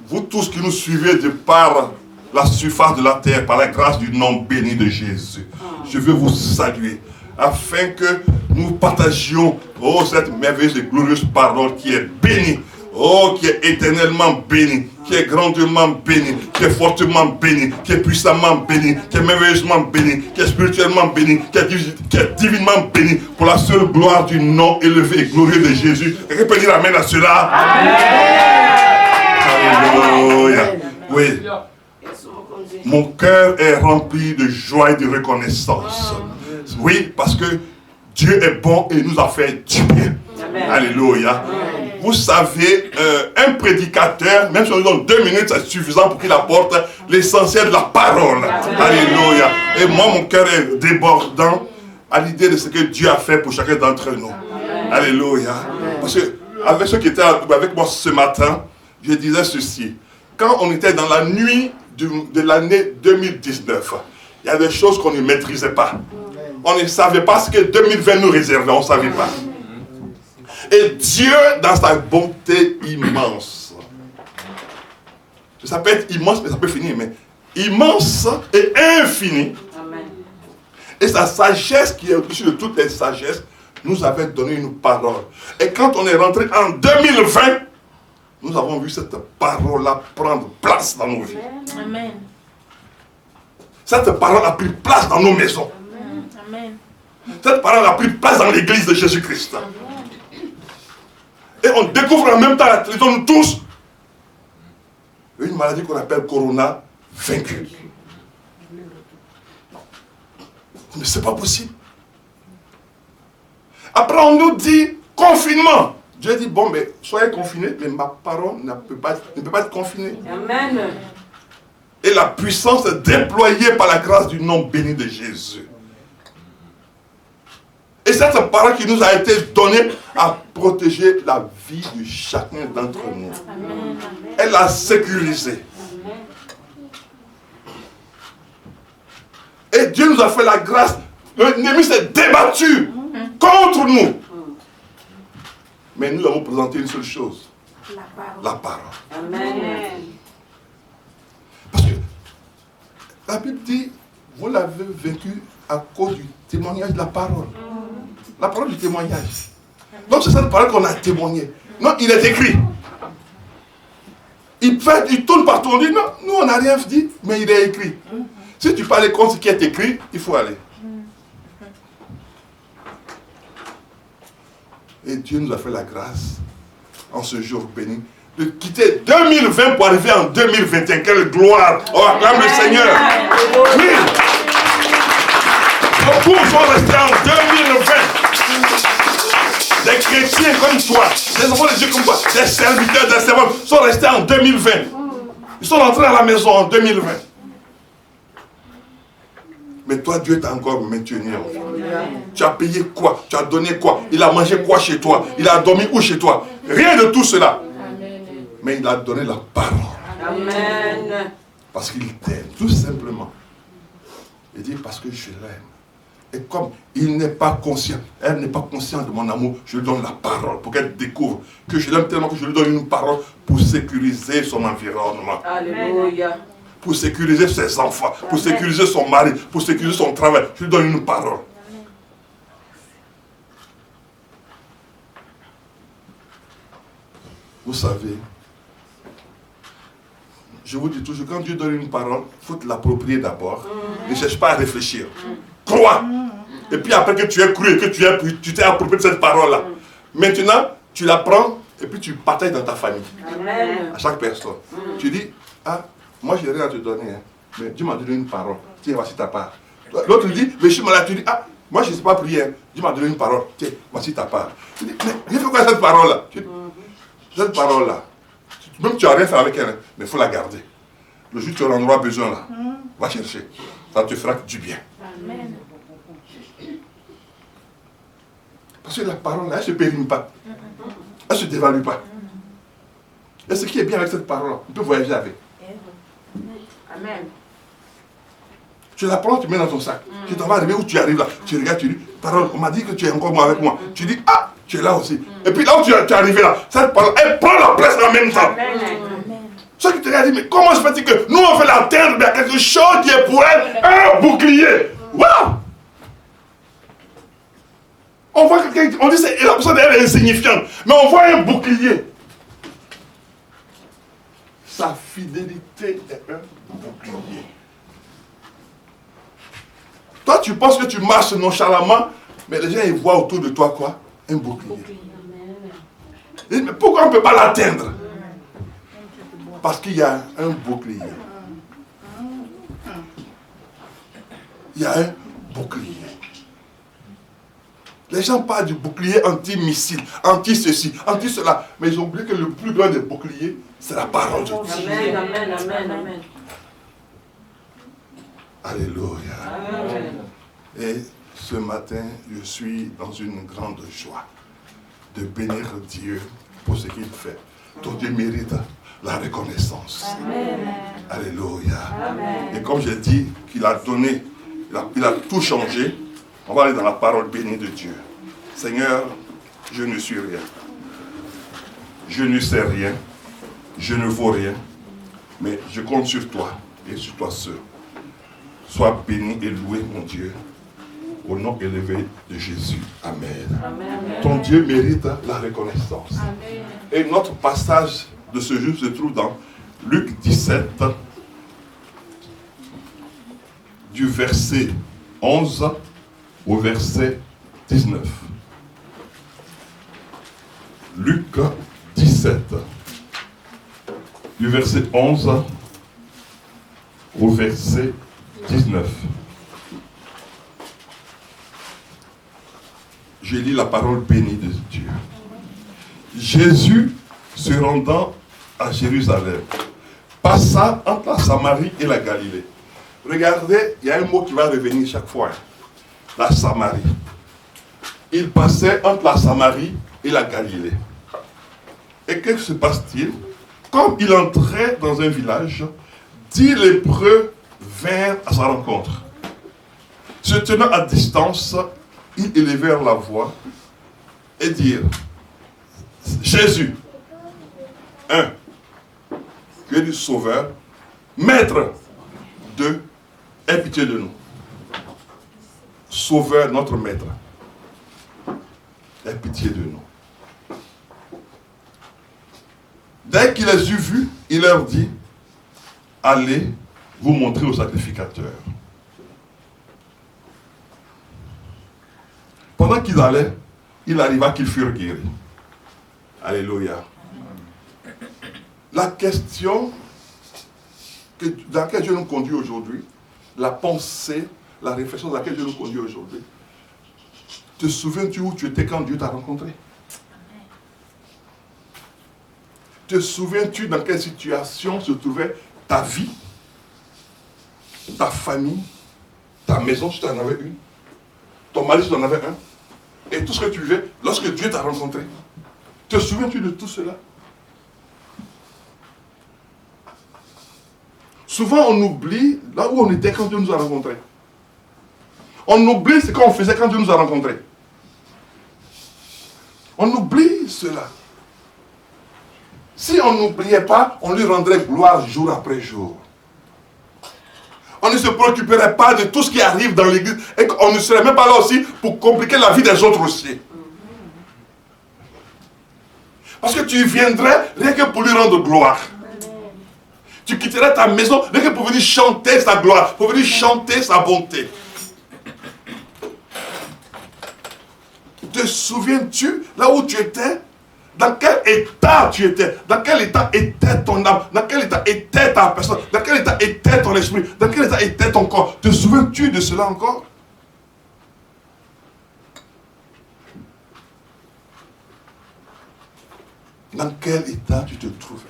Vous tous qui nous suivez de par la surface de la terre, par la grâce du nom béni de Jésus. Je veux vous saluer. Afin que nous partagions cette merveilleuse et glorieuse parole qui est bénie. Qui est éternellement bénie, qui est grandement bénie, qui est fortement bénie, qui est puissamment bénie, qui est merveilleusement bénie, qui est spirituellement bénie, qui est divinement bénie, pour la seule gloire du nom élevé et glorieux de Jésus. Quelqu'un peut dire amen à cela? Amen. Alléluia. Oui. Mon cœur est rempli de joie et de reconnaissance. Oui, parce que Dieu est bon et nous a fait du bien. Amen. Alléluia. Vous savez, un prédicateur, même si on lui donne 2 minutes, c'est suffisant pour qu'il apporte l'essentiel de la parole. Alléluia. Et moi, mon cœur est débordant à l'idée de ce que Dieu a fait pour chacun d'entre nous. Alléluia. Parce que, avec ceux qui étaient avec moi ce matin, je disais ceci. Quand on était dans la nuit de l'année 2019, il y a des choses qu'on ne maîtrisait pas. On ne savait pas ce que 2020 nous réservait, on ne savait pas. Et Dieu, dans sa bonté immense, ça peut être immense, mais ça peut finir, mais immense et infini, et sa sagesse qui est au-dessus de toutes les sagesses, nous avait donné une parole. Et quand on est rentré en 2020, nous avons vu cette parole-là prendre place dans nos vies. Amen. Cette parole a pris place dans nos maisons. Amen. Cette parole a pris place dans l'église de Jésus-Christ. Et on découvre en même temps la télévision, nous tous, une maladie qu'on appelle Corona vaincue. Mais c'est pas possible. Après, on nous dit confinement. Dieu dit, bon, mais soyez confinés, mais ma parole ne peut pas être confinée. Amen. Et la puissance est déployée par la grâce du nom béni de Jésus. Et cette parole qui nous a été donnée a protégé la vie de chacun d'entre nous. Amen. Elle l'a sécurisée. Et Dieu nous a fait la grâce. L'ennemi s'est débattu contre nous. Mais nous avons présenté une seule chose. La parole. Amen. Parce que la Bible dit, vous l'avez vaincu à cause du témoignage de la parole. La parole du témoignage. Donc c'est cette parole qu'on a témoigné. Non, il est écrit. Il tourne partout, on dit non, nous on n'a rien dit, mais il est écrit. Si tu parles contre ce qui est écrit, il faut aller. Et Dieu nous a fait la grâce, en ce jour béni, de quitter 2020 pour arriver en 2021. Quelle gloire! Oh, acclame le Seigneur! Oui! Beaucoup sont restés en 2020. Des chrétiens comme toi, des enfants de Dieu comme toi, des serviteurs, des servantes, sont restés en 2020. Ils sont rentrés à la maison en 2020. Mais toi, Dieu t'a encore maintenu en vie. Tu as payé quoi? Tu as donné quoi? Il a mangé quoi chez toi? Il a dormi où chez toi? Rien de tout cela. Mais il a donné la parole. Amen. Parce qu'il t'aime, tout simplement. Il dit parce que je l'aime. Et comme il n'est pas conscient, elle n'est pas consciente de mon amour, je lui donne la parole pour qu'elle découvre que je l'aime tellement que je lui donne une parole pour sécuriser son environnement. Alléluia. Pour sécuriser ses enfants, pour sécuriser son mari, pour sécuriser son travail. Je lui donne une parole. Vous savez, je vous dis toujours, quand Dieu donne une parole, il faut te l'approprier d'abord. Ne cherche pas à réfléchir. Crois. Et puis après que tu aies cru et que tu t'es approprié de cette parole-là, maintenant, tu la prends et puis tu partages dans ta famille. Amen. À chaque personne. Tu dis, ah, moi je n'ai rien à te donner, hein, mais Dieu m'a donné une parole. Tiens, voici ta part. L'autre dit, mais je suis malade. Tu dis, ah, moi je ne sais pas prier. Hein. Dieu m'a donné une parole. Tiens, voici ta part. Tu dis, mais il faut quoi cette parole-là? Cette parole-là, même tu n'as rien fait avec elle, hein, mais il faut la garder. Le jour où tu en auras besoin là, va chercher. Ça te fera du bien. Amen. Parce que la parole, elle ne se périme pas. Elle ne se dévalue pas. Et ce qui est bien avec cette parole, on peut voyager avec. Amen. Tu la prends, tu mets dans ton sac. Tu t'en vas arriver où tu arrives là. Tu regardes, tu dis, parole, on m'a dit que tu es encore moi avec moi. Tu dis, ah, tu es là aussi. Et puis là où tu es arrivé là, cette parole, elle prend la place en même temps. Ceux qui te regardent disent, mais comment se fait-il que nous on veut l'atteindre, mais il y a quelque chose qui est pour elle un bouclier. Waouh! On voit quelqu'un, on dit que la personne elle est insignifiante, mais on voit un bouclier. Sa fidélité est un bouclier. Toi, tu penses que tu marches nonchalamment, mais les gens ils voient autour de toi quoi? Un bouclier. Ils disent, mais pourquoi on ne peut pas l'atteindre? Parce qu'il y a un bouclier. Il y a un bouclier. Les gens parlent du bouclier anti-missile, anti-ceci, anti-cela. Mais ils ont oublié que le plus grand des boucliers, c'est la parole de Dieu. Amen, amen, amen, amen. Alléluia. Amen. Et ce matin, je suis dans une grande joie de bénir Dieu pour ce qu'il fait. Ton Dieu mérite la reconnaissance. Amen. Alléluia. Amen. Et comme j'ai dit qu'il a donné, il a tout changé, on va aller dans la parole bénie de Dieu. Seigneur, je ne suis rien. Je ne sais rien. Je ne vaux rien. Mais je compte sur toi et sur toi seul. Sois béni et loué, mon Dieu, au nom élevé de Jésus. Amen. Amen. Ton Dieu mérite la reconnaissance. Amen. Et notre passage de ce jour se trouve dans Luc 17, du verset 11 au verset 19. Luc 17, du verset 11 au verset 19. Je lis la parole bénie de Dieu. Jésus, se rendant à Jérusalem, passa entre la Samarie et la Galilée. Regardez, il y a un mot qui va revenir chaque fois. La Samarie. Il passait entre la Samarie et la Galilée. Et que se passe-t-il? Comme il entrait dans un village, 10 lépreux vinrent à sa rencontre. Se tenant à distance, ils élevèrent la voix et dirent, Jésus, tu es du Sauveur, Maître, 2, aie pitié de nous. Sauveur, notre Maître, aie pitié de nous. Dès qu'il les eut vus, il leur dit, allez vous montrer au sacrificateur. Pendant qu'ils allaient, il arriva qu'ils furent guéris. Alléluia. La question dans laquelle Dieu nous conduit aujourd'hui, la pensée, la réflexion dans laquelle Dieu nous conduit aujourd'hui, te souviens-tu où tu étais quand Dieu t'a rencontré? Te souviens-tu dans quelle situation se trouvait ta vie, ta famille, ta maison si tu en avais une, ton mari si tu en avais un, et tout ce que tu vivais lorsque Dieu t'a rencontré? Te souviens-tu de tout cela? Souvent on oublie là où on était quand Dieu nous a rencontrés. On oublie ce qu'on faisait quand Dieu nous a rencontrés. On oublie cela. Si on n'oubliait pas, on lui rendrait gloire jour après jour. On ne se préoccuperait pas de tout ce qui arrive dans l'église et qu'on ne serait même pas là aussi pour compliquer la vie des autres aussi. Parce que tu viendrais rien que pour lui rendre gloire. Tu quitterais ta maison rien que pour venir chanter sa gloire, pour venir chanter sa bonté. Te souviens-tu là où tu étais? Dans quel état tu étais? Dans quel état était ton âme? Dans quel état était ta personne? Dans quel état était ton esprit? Dans quel état était ton corps? Te souviens-tu de cela encore? Dans quel état tu te trouvais?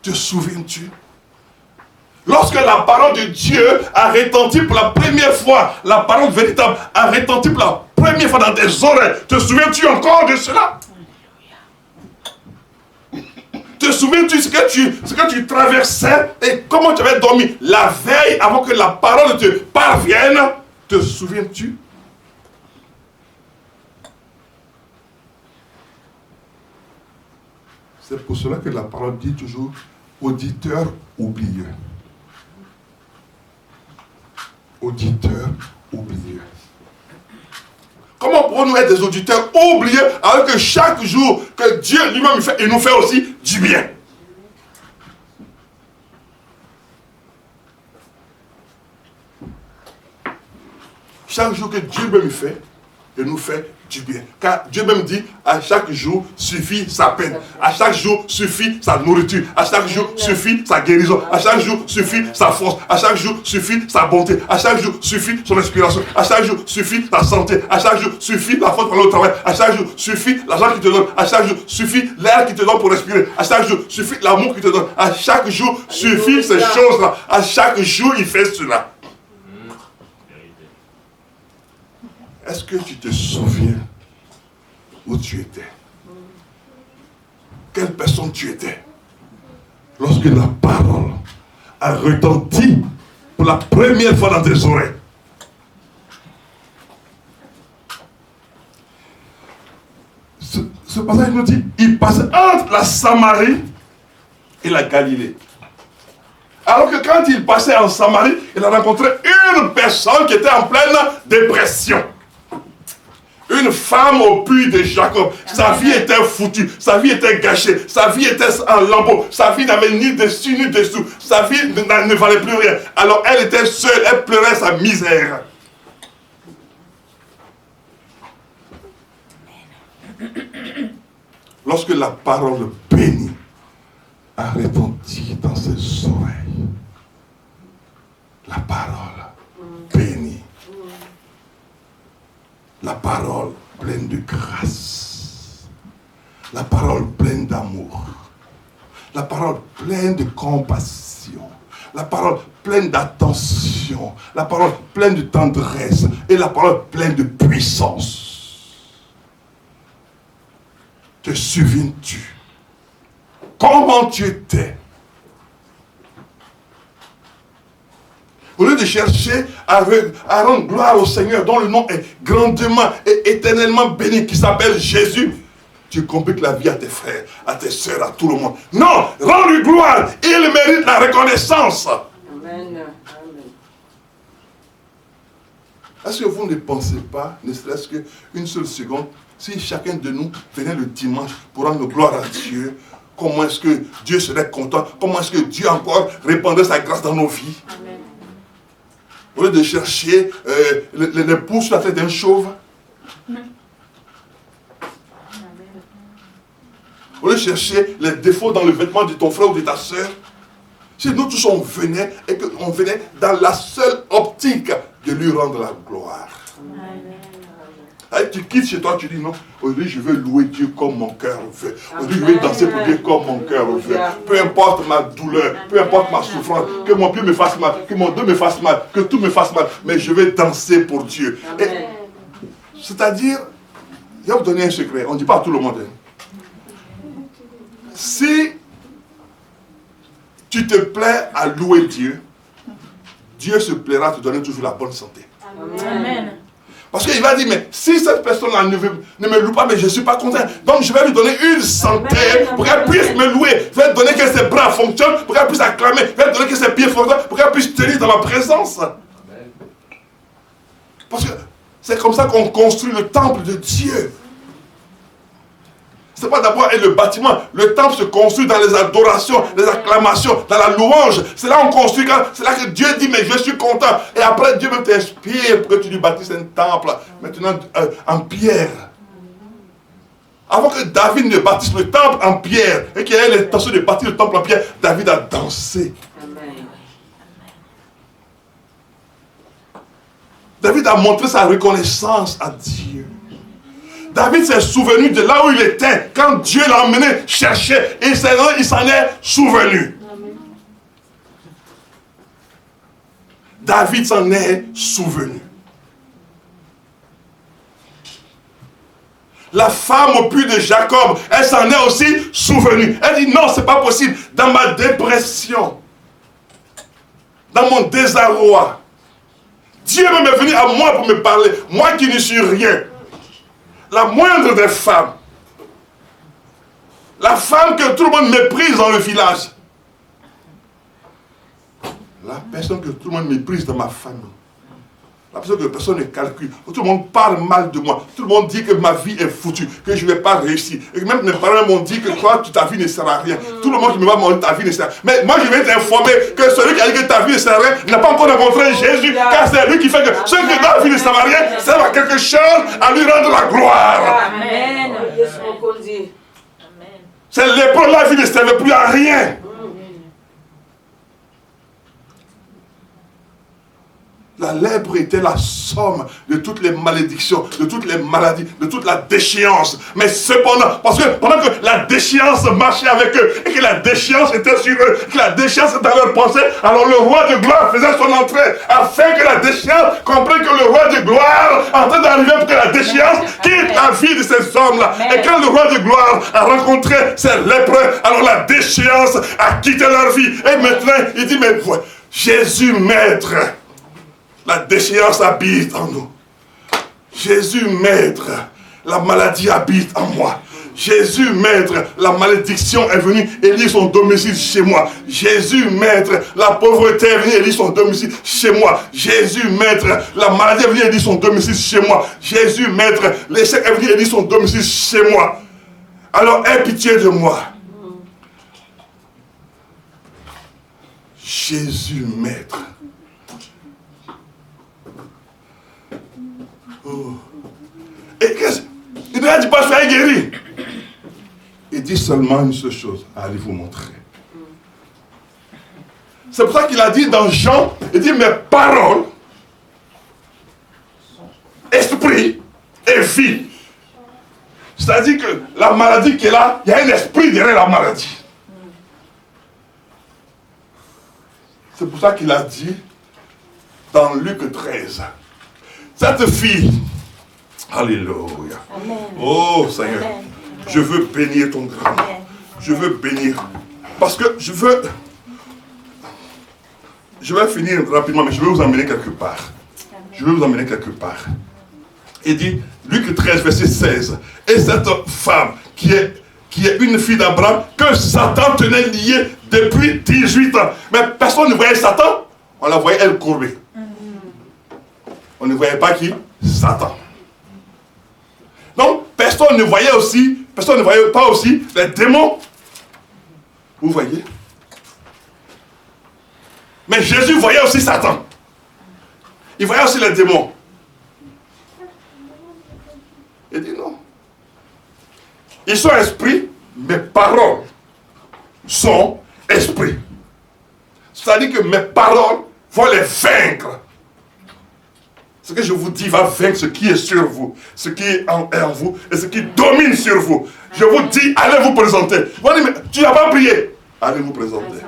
Te souviens-tu? Lorsque la parole de Dieu a retenti pour la première fois, la parole véritable a retenti pour la première fois dans tes oreilles, te souviens-tu encore de cela? Te souviens-tu ce que tu traversais et comment tu avais dormi la veille avant que la parole te parvienne? Te souviens-tu? C'est pour cela que la parole dit toujours auditeur oublieux. Auditeur oublieux. Comment pourrons-nous être des auditeurs oublieux alors que chaque jour que Dieu lui-même fait, il nous fait aussi du bien? Chaque jour que Dieu même fait, il nous fait du bien. Car Dieu même dit, à chaque jour suffit sa peine. À chaque jour suffit sa nourriture. À chaque jour suffit sa guérison. À chaque jour suffit sa force. À chaque jour suffit sa bonté. À chaque jour suffit son inspiration. À chaque jour suffit ta santé. À chaque jour suffit la force pour aller au travail. À chaque jour suffit l'argent qu'il te donne. À chaque jour suffit l'air qu'il te donne pour respirer. À chaque jour suffit l'amour qu'il te donne. À chaque jour suffit ces choses-là. À chaque jour il fait cela. Est-ce que tu te souviens où tu étais? Quelle personne tu étais? Lorsque la parole a retenti pour la première fois dans tes oreilles. Ce passage nous dit, il passait entre la Samarie et la Galilée. Alors que quand il passait en Samarie, il a rencontré une personne qui était en pleine dépression. Une femme au puits de Jacob. Sa vie était foutue. Sa vie était gâchée. Sa vie était en lambeaux. Sa vie n'avait ni dessus ni dessous. Sa vie ne valait plus rien. Alors elle était seule. Elle pleurait sa misère. Lorsque la parole bénie a retenti dans ses oreilles, la parole bénie, la parole pleine de grâce, la parole pleine d'amour, la parole pleine de compassion, la parole pleine d'attention, la parole pleine de tendresse et la parole pleine de puissance. Te souviens-tu comment tu étais? Au lieu de chercher à rendre gloire au Seigneur dont le nom est grandement et éternellement béni, qui s'appelle Jésus, tu compliques la vie à tes frères, à tes soeurs, à tout le monde. Non, rends-lui gloire, il mérite la reconnaissance. Amen. Est-ce que vous ne pensez pas, ne serait-ce qu'une seule seconde, si chacun de nous venait le dimanche pour rendre gloire à Dieu, comment est-ce que Dieu serait content? Comment est-ce que Dieu encore répandrait sa grâce dans nos vies? Amen. Au lieu de chercher les pouces sur la tête d'un chauve. Au lieu de chercher les défauts dans le vêtement de ton frère ou de ta soeur. Si nous tous on venait et qu'on venait dans la seule optique de lui rendre la gloire. Et tu quittes chez toi, tu dis non, aujourd'hui je veux louer Dieu comme mon cœur veut. Aujourd'hui je veux danser pour Dieu comme mon cœur veut. Peu importe ma douleur, peu importe ma souffrance, que mon pied me fasse mal, que mon dos me fasse mal, que tout me fasse mal, mais je vais danser pour Dieu. C'est-à-dire, je vais vous donner un secret, on ne dit pas à tout le monde. Si tu te plais à louer Dieu Dieu se plaira de te donner toujours la bonne santé. Amen. Parce qu'il va dire, mais si cette personne-là ne me loue pas, mais je ne suis pas content. Donc je vais lui donner une santé pour qu'elle puisse me louer. Je vais lui donner que ses bras fonctionnent, pour qu'elle puisse acclamer. Je vais lui donner que ses pieds fonctionnent, pour qu'elle puisse tenir dans ma présence. Parce que c'est comme ça qu'on construit le temple de Dieu. Ce n'est pas d'abord le bâtiment. Le temple se construit dans les adorations, les acclamations, dans la louange. C'est là qu'on construit. C'est là que Dieu dit, mais je suis content. Et après, Dieu me t'inspire pour que tu lui bâtisses un temple. Maintenant, en pierre. Avant que David ne bâtisse le temple en pierre, et qu'il ait l'intention de bâtir le temple en pierre, David a dansé. David a montré sa reconnaissance à Dieu. David s'est souvenu de là où il était quand Dieu l'a emmené chercher et il s'en est souvenu. David s'en est souvenu. La femme au puits de Jacob, elle s'en est aussi souvenue. Elle dit non, c'est pas possible. Dans ma dépression, dans mon désarroi, Dieu même est venu à moi pour me parler. Moi qui ne suis rien. La moindre des femmes. La femme que tout le monde méprise dans le village. La personne que tout le monde méprise dans ma famille. La personne que personne ne calcule. Tout le monde parle mal de moi. Tout le monde dit que ma vie est foutue, que je ne vais pas réussir. Et même mes parents m'ont dit que toi, ta vie ne sert à rien. Tout le monde qui me va dire ta vie ne sert à rien. Mais moi, je vais t'informer que celui qui a dit que ta vie ne sert à rien n'a pas encore rencontré Jésus. Car c'est lui qui fait que ceux qui dans la vie ne servent à rien, servent à quelque chose, à lui rendre la gloire. Amen. C'est lépreux, la vie ne servait plus à rien. La lèpre était la somme de toutes les malédictions, de toutes les maladies, de toute la déchéance. Mais cependant, parce que pendant que la déchéance marchait avec eux, et que la déchéance était sur eux, que la déchéance était dans leur pensée, alors le roi de gloire faisait son entrée, afin que la déchéance comprenne que le roi de gloire est en train d'arriver pour que la déchéance quitte la vie de ces hommes-là. Et quand le roi de gloire a rencontré ces lépreux, alors la déchéance a quitté leur vie. Et maintenant, il dit, mais Jésus maître, la déchéance habite en nous. Jésus maître, la maladie habite en moi. Jésus maître, la malédiction est venue élire son domicile chez moi. Jésus maître, la pauvreté est venue élire son domicile chez moi. Jésus maître, la maladie est venue élire son domicile chez moi. Jésus maître, l'échec est venu élire son domicile chez moi. Alors aie pitié de moi. Jésus maître. Oh. Et il ne dit pas soyez guéri. Il dit seulement une seule chose. Allez vous montrer. C'est pour ça qu'il a dit dans Jean, il dit mes paroles, esprit et vie. C'est-à-dire que la maladie qui est là, il y a un esprit derrière la maladie. C'est pour ça qu'il a dit dans Luc 13. Cette fille, alléluia. Amen. Oh Seigneur, Amen. je veux bénir ton grand nom. Je veux bénir. Parce que je vais finir rapidement, mais je vais vous emmener quelque part. Je vais vous emmener quelque part. Il dit, Luc 13, verset 16. Et cette femme qui est une fille d'Abraham, que Satan tenait liée depuis 18 ans. Mais personne ne voyait Satan, on la voyait elle courbée. On ne voyait pas qui? Satan. Donc, personne ne voyait pas aussi les démons. Vous voyez? Mais Jésus voyait aussi Satan. Il voyait aussi les démons. Il dit non. Ils sont esprits, mes paroles sont esprits. C'est-à-dire que mes paroles vont les vaincre. Ce que je vous dis va vaincre ce qui est sur vous, ce qui est en vous et ce qui domine sur vous. Je vous dis, allez vous présenter. Vous allez, mais tu n'as pas prié. Allez vous présenter.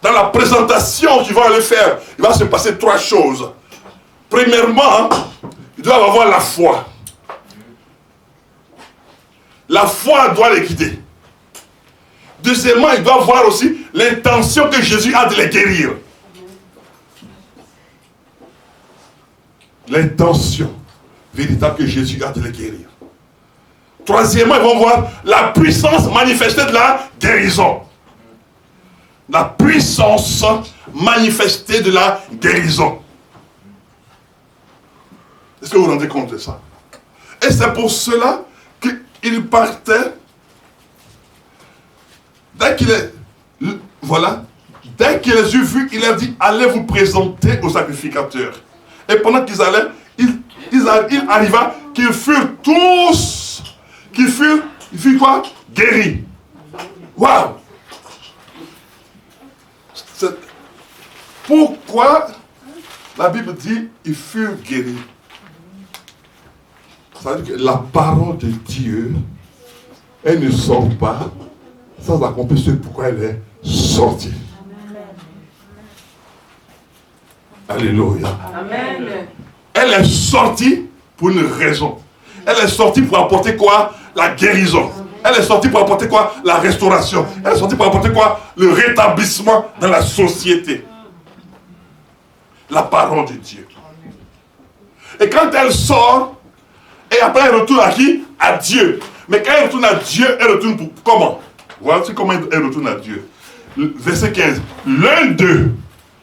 Dans la présentation tu vas aller faire, il va se passer 3 choses. Premièrement, ils doivent avoir la foi. La foi doit les guider. Deuxièmement, ils doivent voir aussi l'intention que Jésus a de les guérir. L'intention véritable que Jésus a de les guérir. Troisièmement, ils vont voir la puissance manifestée de la guérison. La puissance manifestée de la guérison. Est-ce que vous vous rendez compte de ça? Et c'est pour cela qu'il partait. Dès qu'il les eut vus, il a dit, allez vous présenter au sacrificateur. Et pendant qu'ils allaient, il arriva qu'ils furent tous, ils furent quoi? Guéris. Waouh! Pourquoi la Bible dit ils furent guéris? Ça veut dire que la parole de Dieu, elle ne sort pas sans accomplir ce pourquoi elle est sortie. Alléluia. Amen. Elle est sortie pour une raison. Elle est sortie pour apporter quoi? La guérison. Elle est sortie pour apporter quoi? La restauration. Elle est sortie pour apporter quoi? Le rétablissement dans la société. La parole de Dieu. Et quand elle sort, et après elle retourne à qui? À Dieu. Mais quand elle retourne à Dieu, elle retourne pour comment? Voici comment elle retourne à Dieu. Verset 15. L'un d'eux,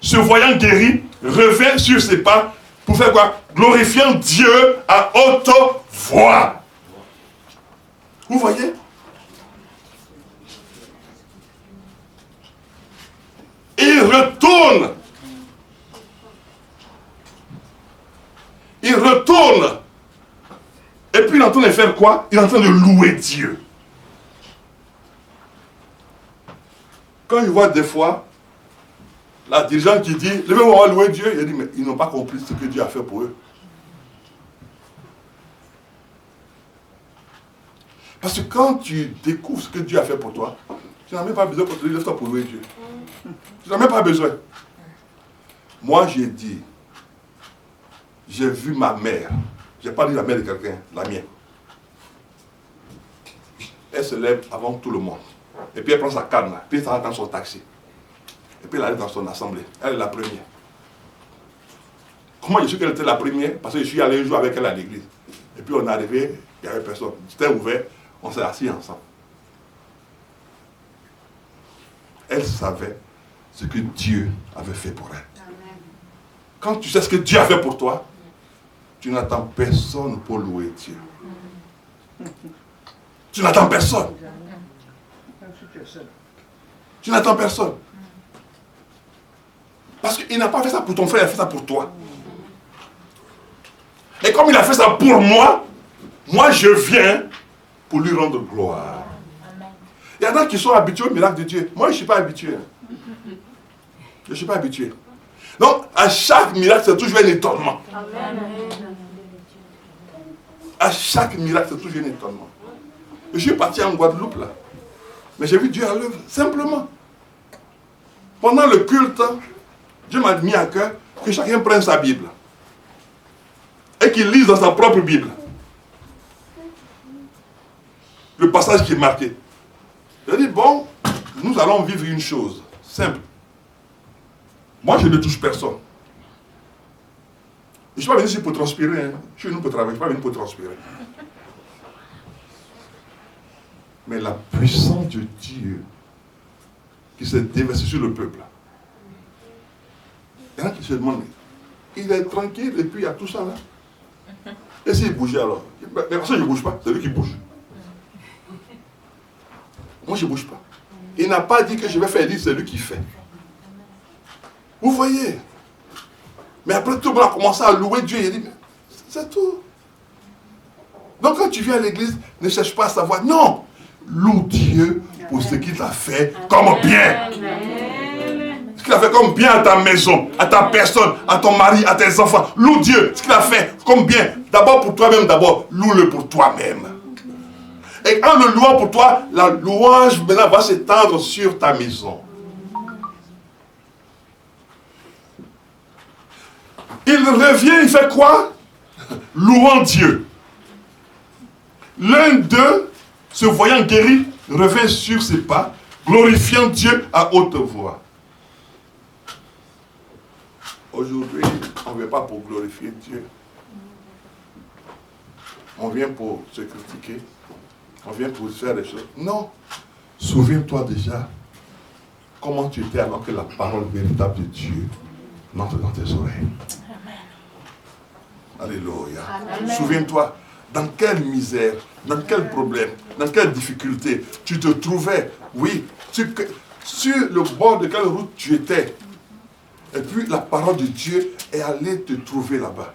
se voyant guéri, revint sur ses pas pour faire quoi? Glorifiant Dieu à haute voix. Vous voyez? Il retourne. Il retourne. Et puis il est en train de faire quoi? Il est en train de louer Dieu. Quand il voit des fois la dirigeante qui dit, levez-vous, on va louer Dieu, il dit, mais ils n'ont pas compris ce que Dieu a fait pour eux. Parce que quand tu découvres ce que Dieu a fait pour toi, tu n'as même pas besoin de te lever pour louer Dieu. Tu n'as même pas besoin. Moi, j'ai dit, j'ai vu ma mère, je n'ai pas dit la mère de quelqu'un, la mienne. Elle se lève avant tout le monde. Et puis elle prend sa canne, puis elle s'en va dans son taxi. Et puis elle arrive dans son assemblée. Elle est la première. Comment je sais qu'elle était la première? Parce que je suis allé un jour avec elle à l'église. Et puis on est arrivé, il n'y avait personne. C'était ouvert, on s'est assis ensemble. Elle savait ce que Dieu avait fait pour elle. Quand tu sais ce que Dieu a fait pour toi, tu n'attends personne pour louer Dieu. Tu n'attends personne. Tu n'attends personne. Parce qu'il n'a pas fait ça pour ton frère, il a fait ça pour toi. Et comme il a fait ça pour moi, moi je viens pour lui rendre gloire. Il y en a qui sont habitués au miracle de Dieu. Moi je ne suis pas habitué. Je ne suis pas habitué. Donc à chaque miracle c'est toujours un étonnement. À chaque miracle c'est toujours un étonnement. Je suis parti en Guadeloupe là. Mais j'ai vu Dieu à l'œuvre, simplement. Pendant le culte, Dieu m'a mis à cœur que chacun prenne sa Bible et qu'il lise dans sa propre Bible le passage qui est marqué. J'ai dit, bon, nous allons vivre une chose simple. Moi, je ne touche personne. Je ne suis pas venu ici pour transpirer. Hein. Je suis venu pour travailler, je ne suis pas venu pour transpirer. Mais la puissance de Dieu qui s'est déversée sur le peuple. Il y en a qui se demandent, il est tranquille et puis il y a tout ça là. Et s'il bougeait alors? Mais personne ne bouge pas, c'est lui qui bouge. Moi je ne bouge pas. Il n'a pas dit que je vais faire, il dit c'est lui qui fait. Vous voyez? Mais après tout le monde a commencé à louer Dieu, il dit, mais c'est tout. Donc quand tu viens à l'église, ne cherche pas à savoir, non! Loue Dieu pour ce qu'il a fait comme bien. Ce qu'il a fait comme bien à ta maison, à ta personne, à ton mari, à tes enfants. Loue Dieu, ce qu'il a fait comme bien. D'abord pour toi-même, d'abord, loue-le pour toi-même. Et en le louant pour toi, la louange maintenant va s'étendre sur ta maison. Il revient, il fait quoi? Louant Dieu. L'un d'eux, se voyant guéri, revint sur ses pas, glorifiant Dieu à haute voix. Aujourd'hui, on ne vient pas pour glorifier Dieu. On vient pour se critiquer. On vient pour faire des choses. Non. Souviens-toi déjà comment tu étais avant que la parole véritable de Dieu n'entre dans tes oreilles. Alléluia. Souviens-toi dans quelle misère, dans quel problème, dans quelle difficulté tu te trouvais. Oui, sur le bord de quelle route tu étais. Et puis la parole de Dieu est allée te trouver là-bas.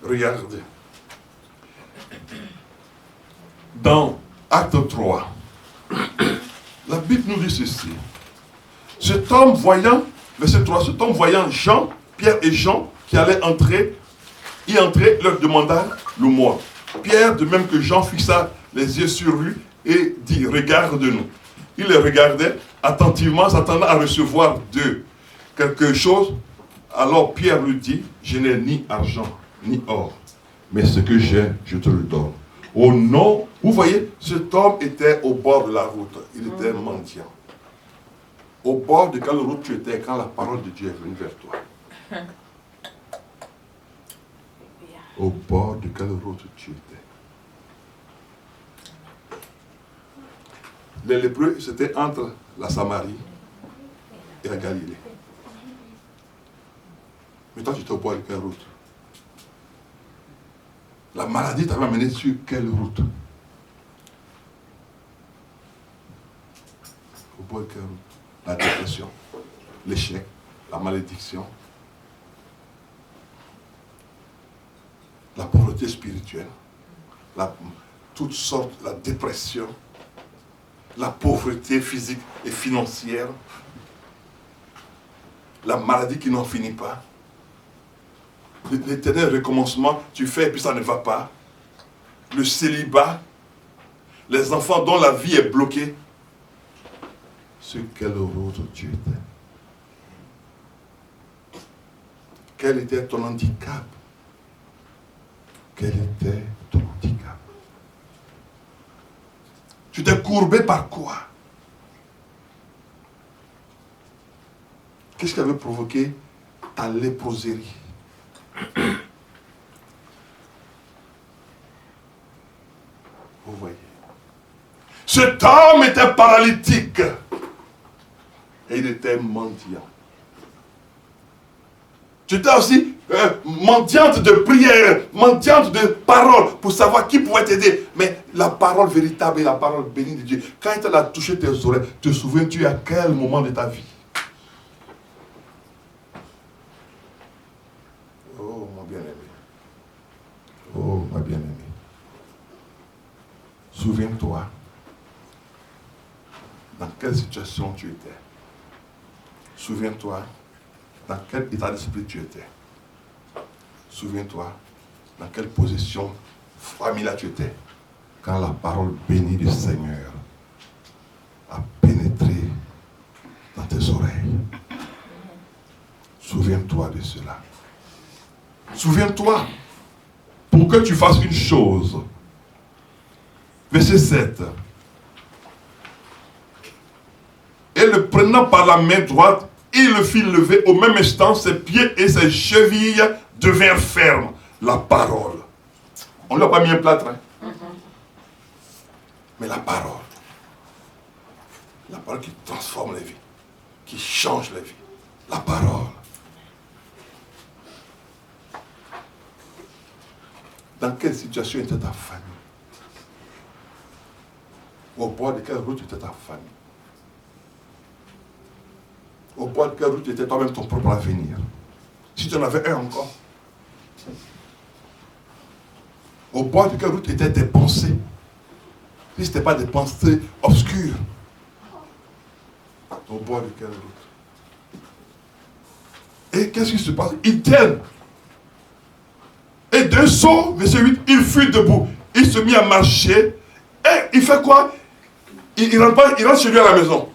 Regardez. Dans Acte 3, la Bible nous dit ceci. Cet homme voyant, verset 3, cet homme voyant Jean, Pierre et Jean qui allaient y entrer, leur demanda le mot. Pierre, de même que Jean, fixa les yeux sur lui et dit, regarde-nous. Il les regardait attentivement, s'attendant à recevoir d'eux quelque chose. Alors Pierre lui dit, je n'ai ni argent, ni or, mais ce que j'ai, je te le donne. Au nom, vous voyez, cet homme était au bord de la route. Il était mendiant. Au bord de quelle route tu étais quand la parole de Dieu est venue vers toi? Au bord de quelle route tu étais? Les lépreux, c'était entre la Samarie et la Galilée. Mais toi, tu étais au bord de quelle route? La maladie t'avait amené sur quelle route? Au bord de quelle route? La dépression, l'échec, la malédiction, la pauvreté spirituelle, toutes sortes, la dépression, la pauvreté physique et financière, la maladie qui n'en finit pas, l'éternel recommencement, tu fais et puis ça ne va pas, le célibat, les enfants dont la vie est bloquée. Sur quelle route tu étais? Quel était ton handicap? Quel était ton handicap? Tu t'es courbé par quoi? Qu'est-ce qui avait provoqué ta léproserie? Vous voyez. Cet homme était paralytique. Et il était mendiant. Tu étais aussi mendiante de prière, mendiante de parole, pour savoir qui pouvait t'aider. Mais la parole véritable et la parole bénie de Dieu, quand elle a touché tes oreilles, te souviens-tu à quel moment de ta vie? Oh, mon bien-aimé. Oh, ma bien-aimée. Souviens-toi dans quelle situation tu étais. Souviens-toi dans quel état d'esprit tu étais. Souviens-toi dans quelle position familiale tu étais quand la parole bénie du Seigneur a pénétré dans tes oreilles. Souviens-toi de cela. Souviens-toi pour que tu fasses une chose. Verset 7. Et le prenant par la main droite, il le fit lever. Au même instant, ses pieds et ses chevilles devinrent fermes. La parole. On ne lui a pas mis un plâtre. Hein? Mais la parole. La parole qui transforme les vies. Qui change les vies. La parole. Dans quelle situation était ta famille? Au bord de quelle route était ta famille? Au bord de quelle route était toi-même ton propre avenir? Si tu en avais un encore. Au bord de quelle route étaient tes pensées? Si ce n'était pas des pensées obscures. Au bord de quelle route? Et qu'est-ce qui se passe? Ils tiennent. Et d'un saut, verset 8, il fut debout. Il se mit à marcher. Et il fait quoi? Il rentre chez lui à la maison.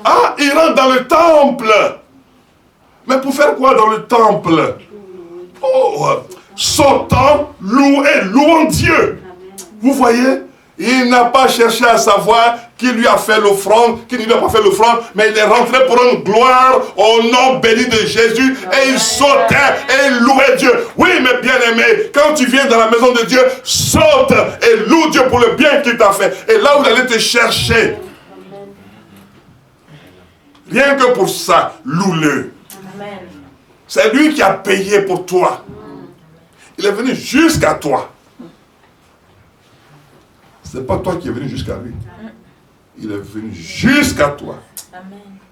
Ah, il rentre dans le temple. Mais pour faire quoi dans le temple? Oh, sautant, louant Dieu. Vous voyez, Il n'a pas cherché à savoir qui lui a fait l'offrande, qui ne lui a pas fait l'offrande, mais il est rentré pour une gloire au nom béni de Jésus et il sautait et il louait Dieu. Oui, mes bien-aimés, quand tu viens dans la maison de Dieu, saute et loue Dieu pour le bien qu'il t'a fait. Et là où il allait te chercher, rien que pour ça, loue-le. C'est lui qui a payé pour toi. Il est venu jusqu'à toi. Ce n'est pas toi qui es venu jusqu'à lui. Il est venu jusqu'à toi.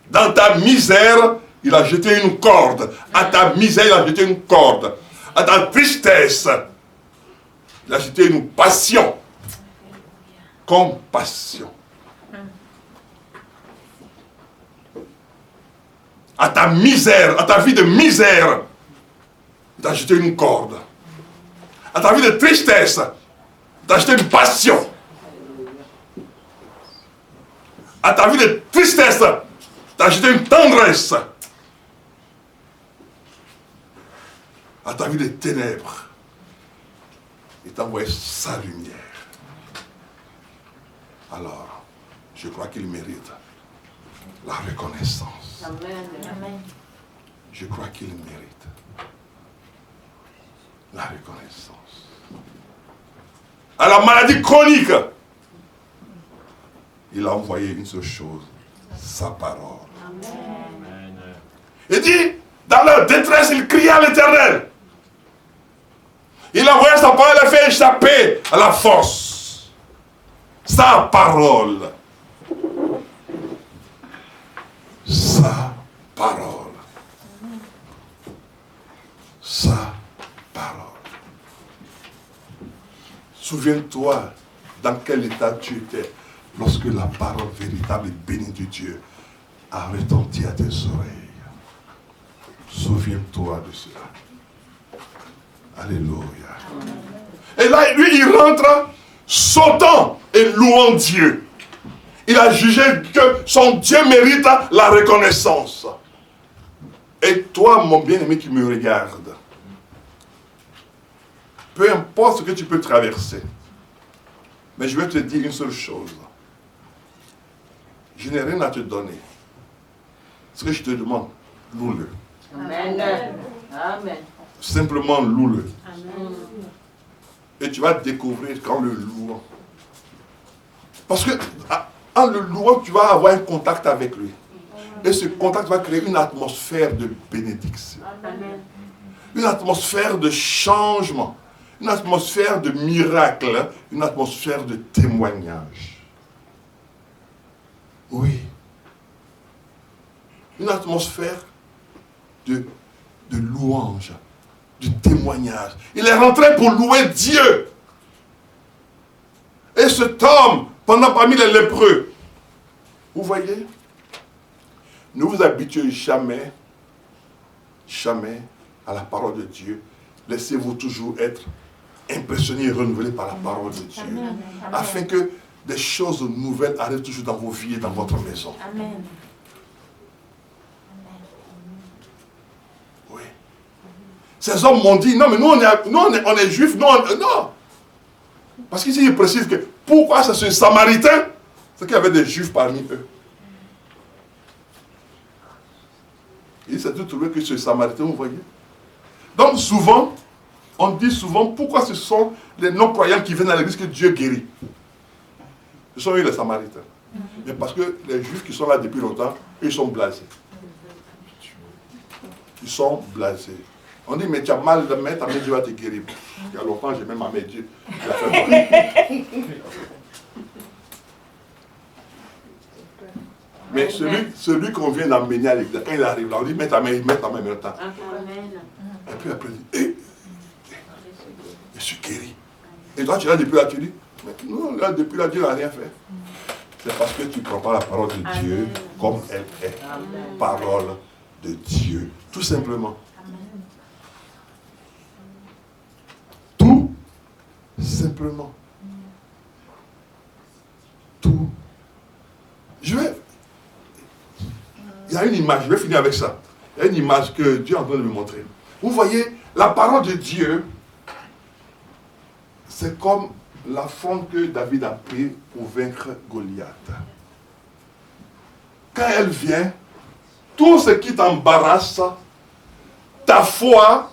Dans ta misère, il a jeté une corde. À ta misère, il a jeté une corde. À ta tristesse, il a jeté une passion. Compassion. À ta misère, à ta vie de misère, il t'a jeté une corde. À ta vie de tristesse, il t'a jeté une passion. À ta vie de tristesse, il t'a jeté une tendresse. À ta vie de ténèbres, il t'a envoyé sa lumière. Alors, je crois qu'il mérite la reconnaissance. Amen. Je crois qu'il mérite la reconnaissance. À la maladie chronique, il a envoyé une seule chose, sa parole. Amen. Il dit, dans leur détresse, il criait à l'Éternel. Il a envoyé sa parole, il a fait échapper à la force. Sa parole. Sa parole. Sa parole. Souviens-toi dans quel état tu étais lorsque la parole véritable et bénie de Dieu a retenti à tes oreilles. Souviens-toi de cela. Alléluia. Et là, lui, il rentre sautant et louant Dieu. Il a jugé que son Dieu mérite la reconnaissance. Et toi, mon bien-aimé qui me regarde, peu importe ce que tu peux traverser, mais je vais te dire une seule chose. Je n'ai rien à te donner. Ce que je te demande, loue-le. Amen. Amen. Simplement loue-le. Amen. Et tu vas découvrir qu'en le louant. Parce que en le louant, tu vas avoir un contact avec lui. Et ce contact va créer une atmosphère de bénédiction. Amen. Une atmosphère de changement. Une atmosphère de miracle. Une atmosphère de témoignage. Oui. Une atmosphère de louange. Du témoignage. Il est rentré pour louer Dieu. Et cet homme, parmi les lépreux, vous voyez, ne vous habituez jamais à la parole de Dieu. Laissez-vous toujours être impressionné et renouvelé par la parole de Dieu. Amen. Afin que des choses nouvelles arrivent toujours dans vos vies et dans votre maison. Amen. Oui. Ces hommes m'ont dit, non mais nous on est juifs, non. Parce qu'ici il précise que pourquoi c'est ce Samaritain? C'est qu'il y avait des juifs parmi eux. Il s'est tout trouvé que ce Samaritain, vous voyez. Donc souvent, on dit souvent pourquoi ce sont les non-croyants qui viennent à l'église que Dieu guérit. Ce sont eux les Samaritains. Mais parce que les juifs qui sont là depuis longtemps, eux, ils sont blasés. Ils sont blasés. On dit, mais tu as mal de main, ta main, Dieu va te guérir. Il y a longtemps, j'ai même ma main, Dieu. Il a fait mal. Mais celui qu'on vient d'emmener à l'église, quand il arrive là, on dit, mets ta main en même temps. Et puis après, il dit, je suis guéri. Et toi, tu es là depuis là, tu dis, mais non, là, depuis là, Dieu n'a rien fait. C'est parce que tu ne prends pas la parole de Dieu comme elle est. Amen. Parole de Dieu. Tout simplement. Amen. Tout simplement. Tout. Il y a une image, je vais finir avec ça. Il y a une image que Dieu est en train de me montrer. Vous voyez, la parole de Dieu, c'est comme l'affront que David a pris pour vaincre Goliath. Quand elle vient, tout ce qui t'embarrasse, ta foi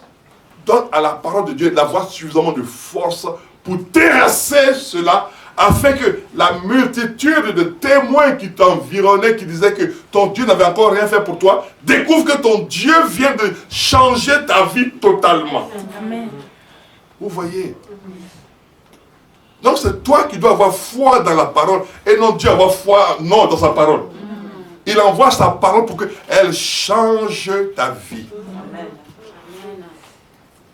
donne à la parole de Dieu d'avoir suffisamment de force pour terrasser cela, afin que la multitude de témoins qui t'environnaient, qui disaient que ton Dieu n'avait encore rien fait pour toi, découvre que ton Dieu vient de changer ta vie totalement. Amen. Vous voyez? Donc c'est toi qui dois avoir foi dans la parole et non Dieu avoir foi non dans sa parole. Il envoie sa parole pour qu'elle change ta vie.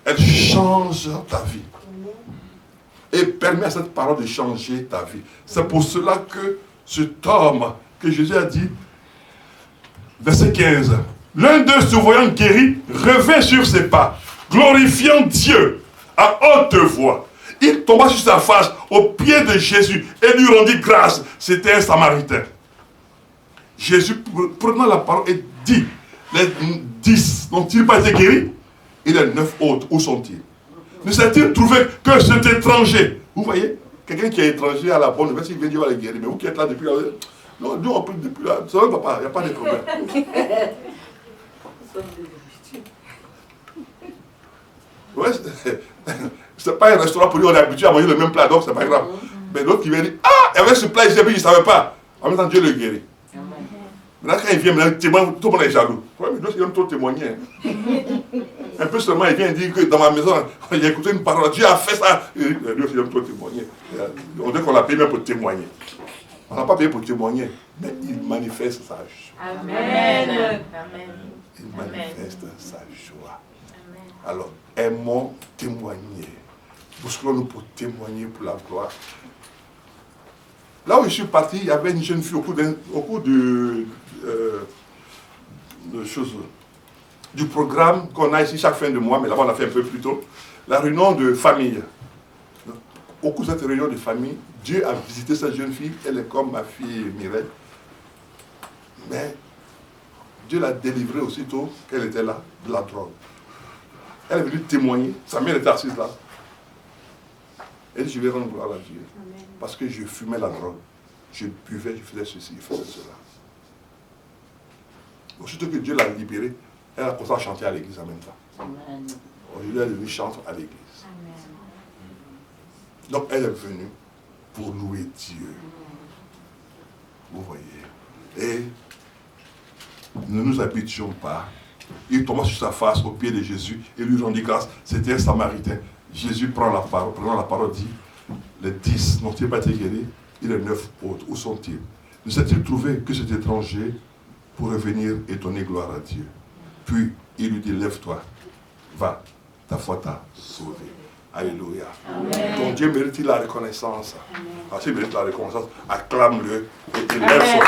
Elle change ta vie. Et permet à cette parole de changer ta vie. C'est pour cela que cet homme que Jésus a dit, verset 15, l'un d'eux se voyant guéri, revint sur ses pas, glorifiant Dieu à haute voix. Il tomba sur sa face aux pieds de Jésus et lui rendit grâce. C'était un Samaritain. Jésus, prenant la parole, et dit, les 10 n'ont-ils pas été guéris? Et les 9 autres, où sont-ils? Ne s'est-il trouvé que cet étranger? Vous voyez, quelqu'un qui est étranger à la bonne nouvelle, s'il vient dire, va les guérir. Mais vous qui êtes là depuis là, non, nous on prie depuis là, ça ne va pas, il n'y a pas de problème. Ouais, c'est pas un restaurant pour lui, on est habitué à manger le même plat, donc c'est pas grave. Mais l'autre qui vient dire, ah, il y avait ce plat ici, il ne savait pas. En même temps, Dieu le guérit. Maintenant, quand il vient, maintenant, témoin, tout le monde est jaloux. Ouais, mais d'autres, ils aiment trop témoigner. Un peu seulement, il vient dire que dans ma maison, il a écouté une parole, Dieu a fait ça. Dieu, il aime trop témoigner. On dit qu'on l'a payé même pour témoigner. On n'a pas payé pour témoigner, mais il manifeste sa joie. Amen. Il manifeste sa joie. Alors, aimons témoigner. Busquons-nous pour témoigner pour la gloire. Là où je suis parti, il y avait une jeune fille au cours du programme qu'on a ici chaque fin de mois, mais là-bas on l'a fait un peu plus tôt, la réunion de famille. Au cours de cette réunion de famille, Dieu a visité cette jeune fille, elle est comme ma fille Mireille, mais Dieu l'a délivrée aussitôt qu'elle était là, de la drogue. Elle est venue témoigner, sa mère était assise là. Elle dit, je vais rendre gloire à Dieu. Parce que je fumais la drogue. Je buvais, je faisais ceci, je faisais cela. Aussitôt que Dieu l'a libérée, elle a commencé à chanter à l'église en même temps. Aujourd'hui, elle est venue chanter à l'église. Donc, elle est venue pour louer Dieu. Vous voyez. Et ne nous habituons pas. Il tomba sur sa face au pied de Jésus et lui rendit grâce. C'était un Samaritain. Jésus prend la parole, prenant la parole, dit, les 10 n'ont-ils pas été guéris? Et les 9 autres, où sont-ils? Ne s'est-il trouvé que cet étranger pour revenir et donner gloire à Dieu? Puis il lui dit, lève-toi, va, ta foi t'a sauvé. Alléluia. Ton Dieu mérite la reconnaissance. S'il mérite la reconnaissance, acclame-le et lève son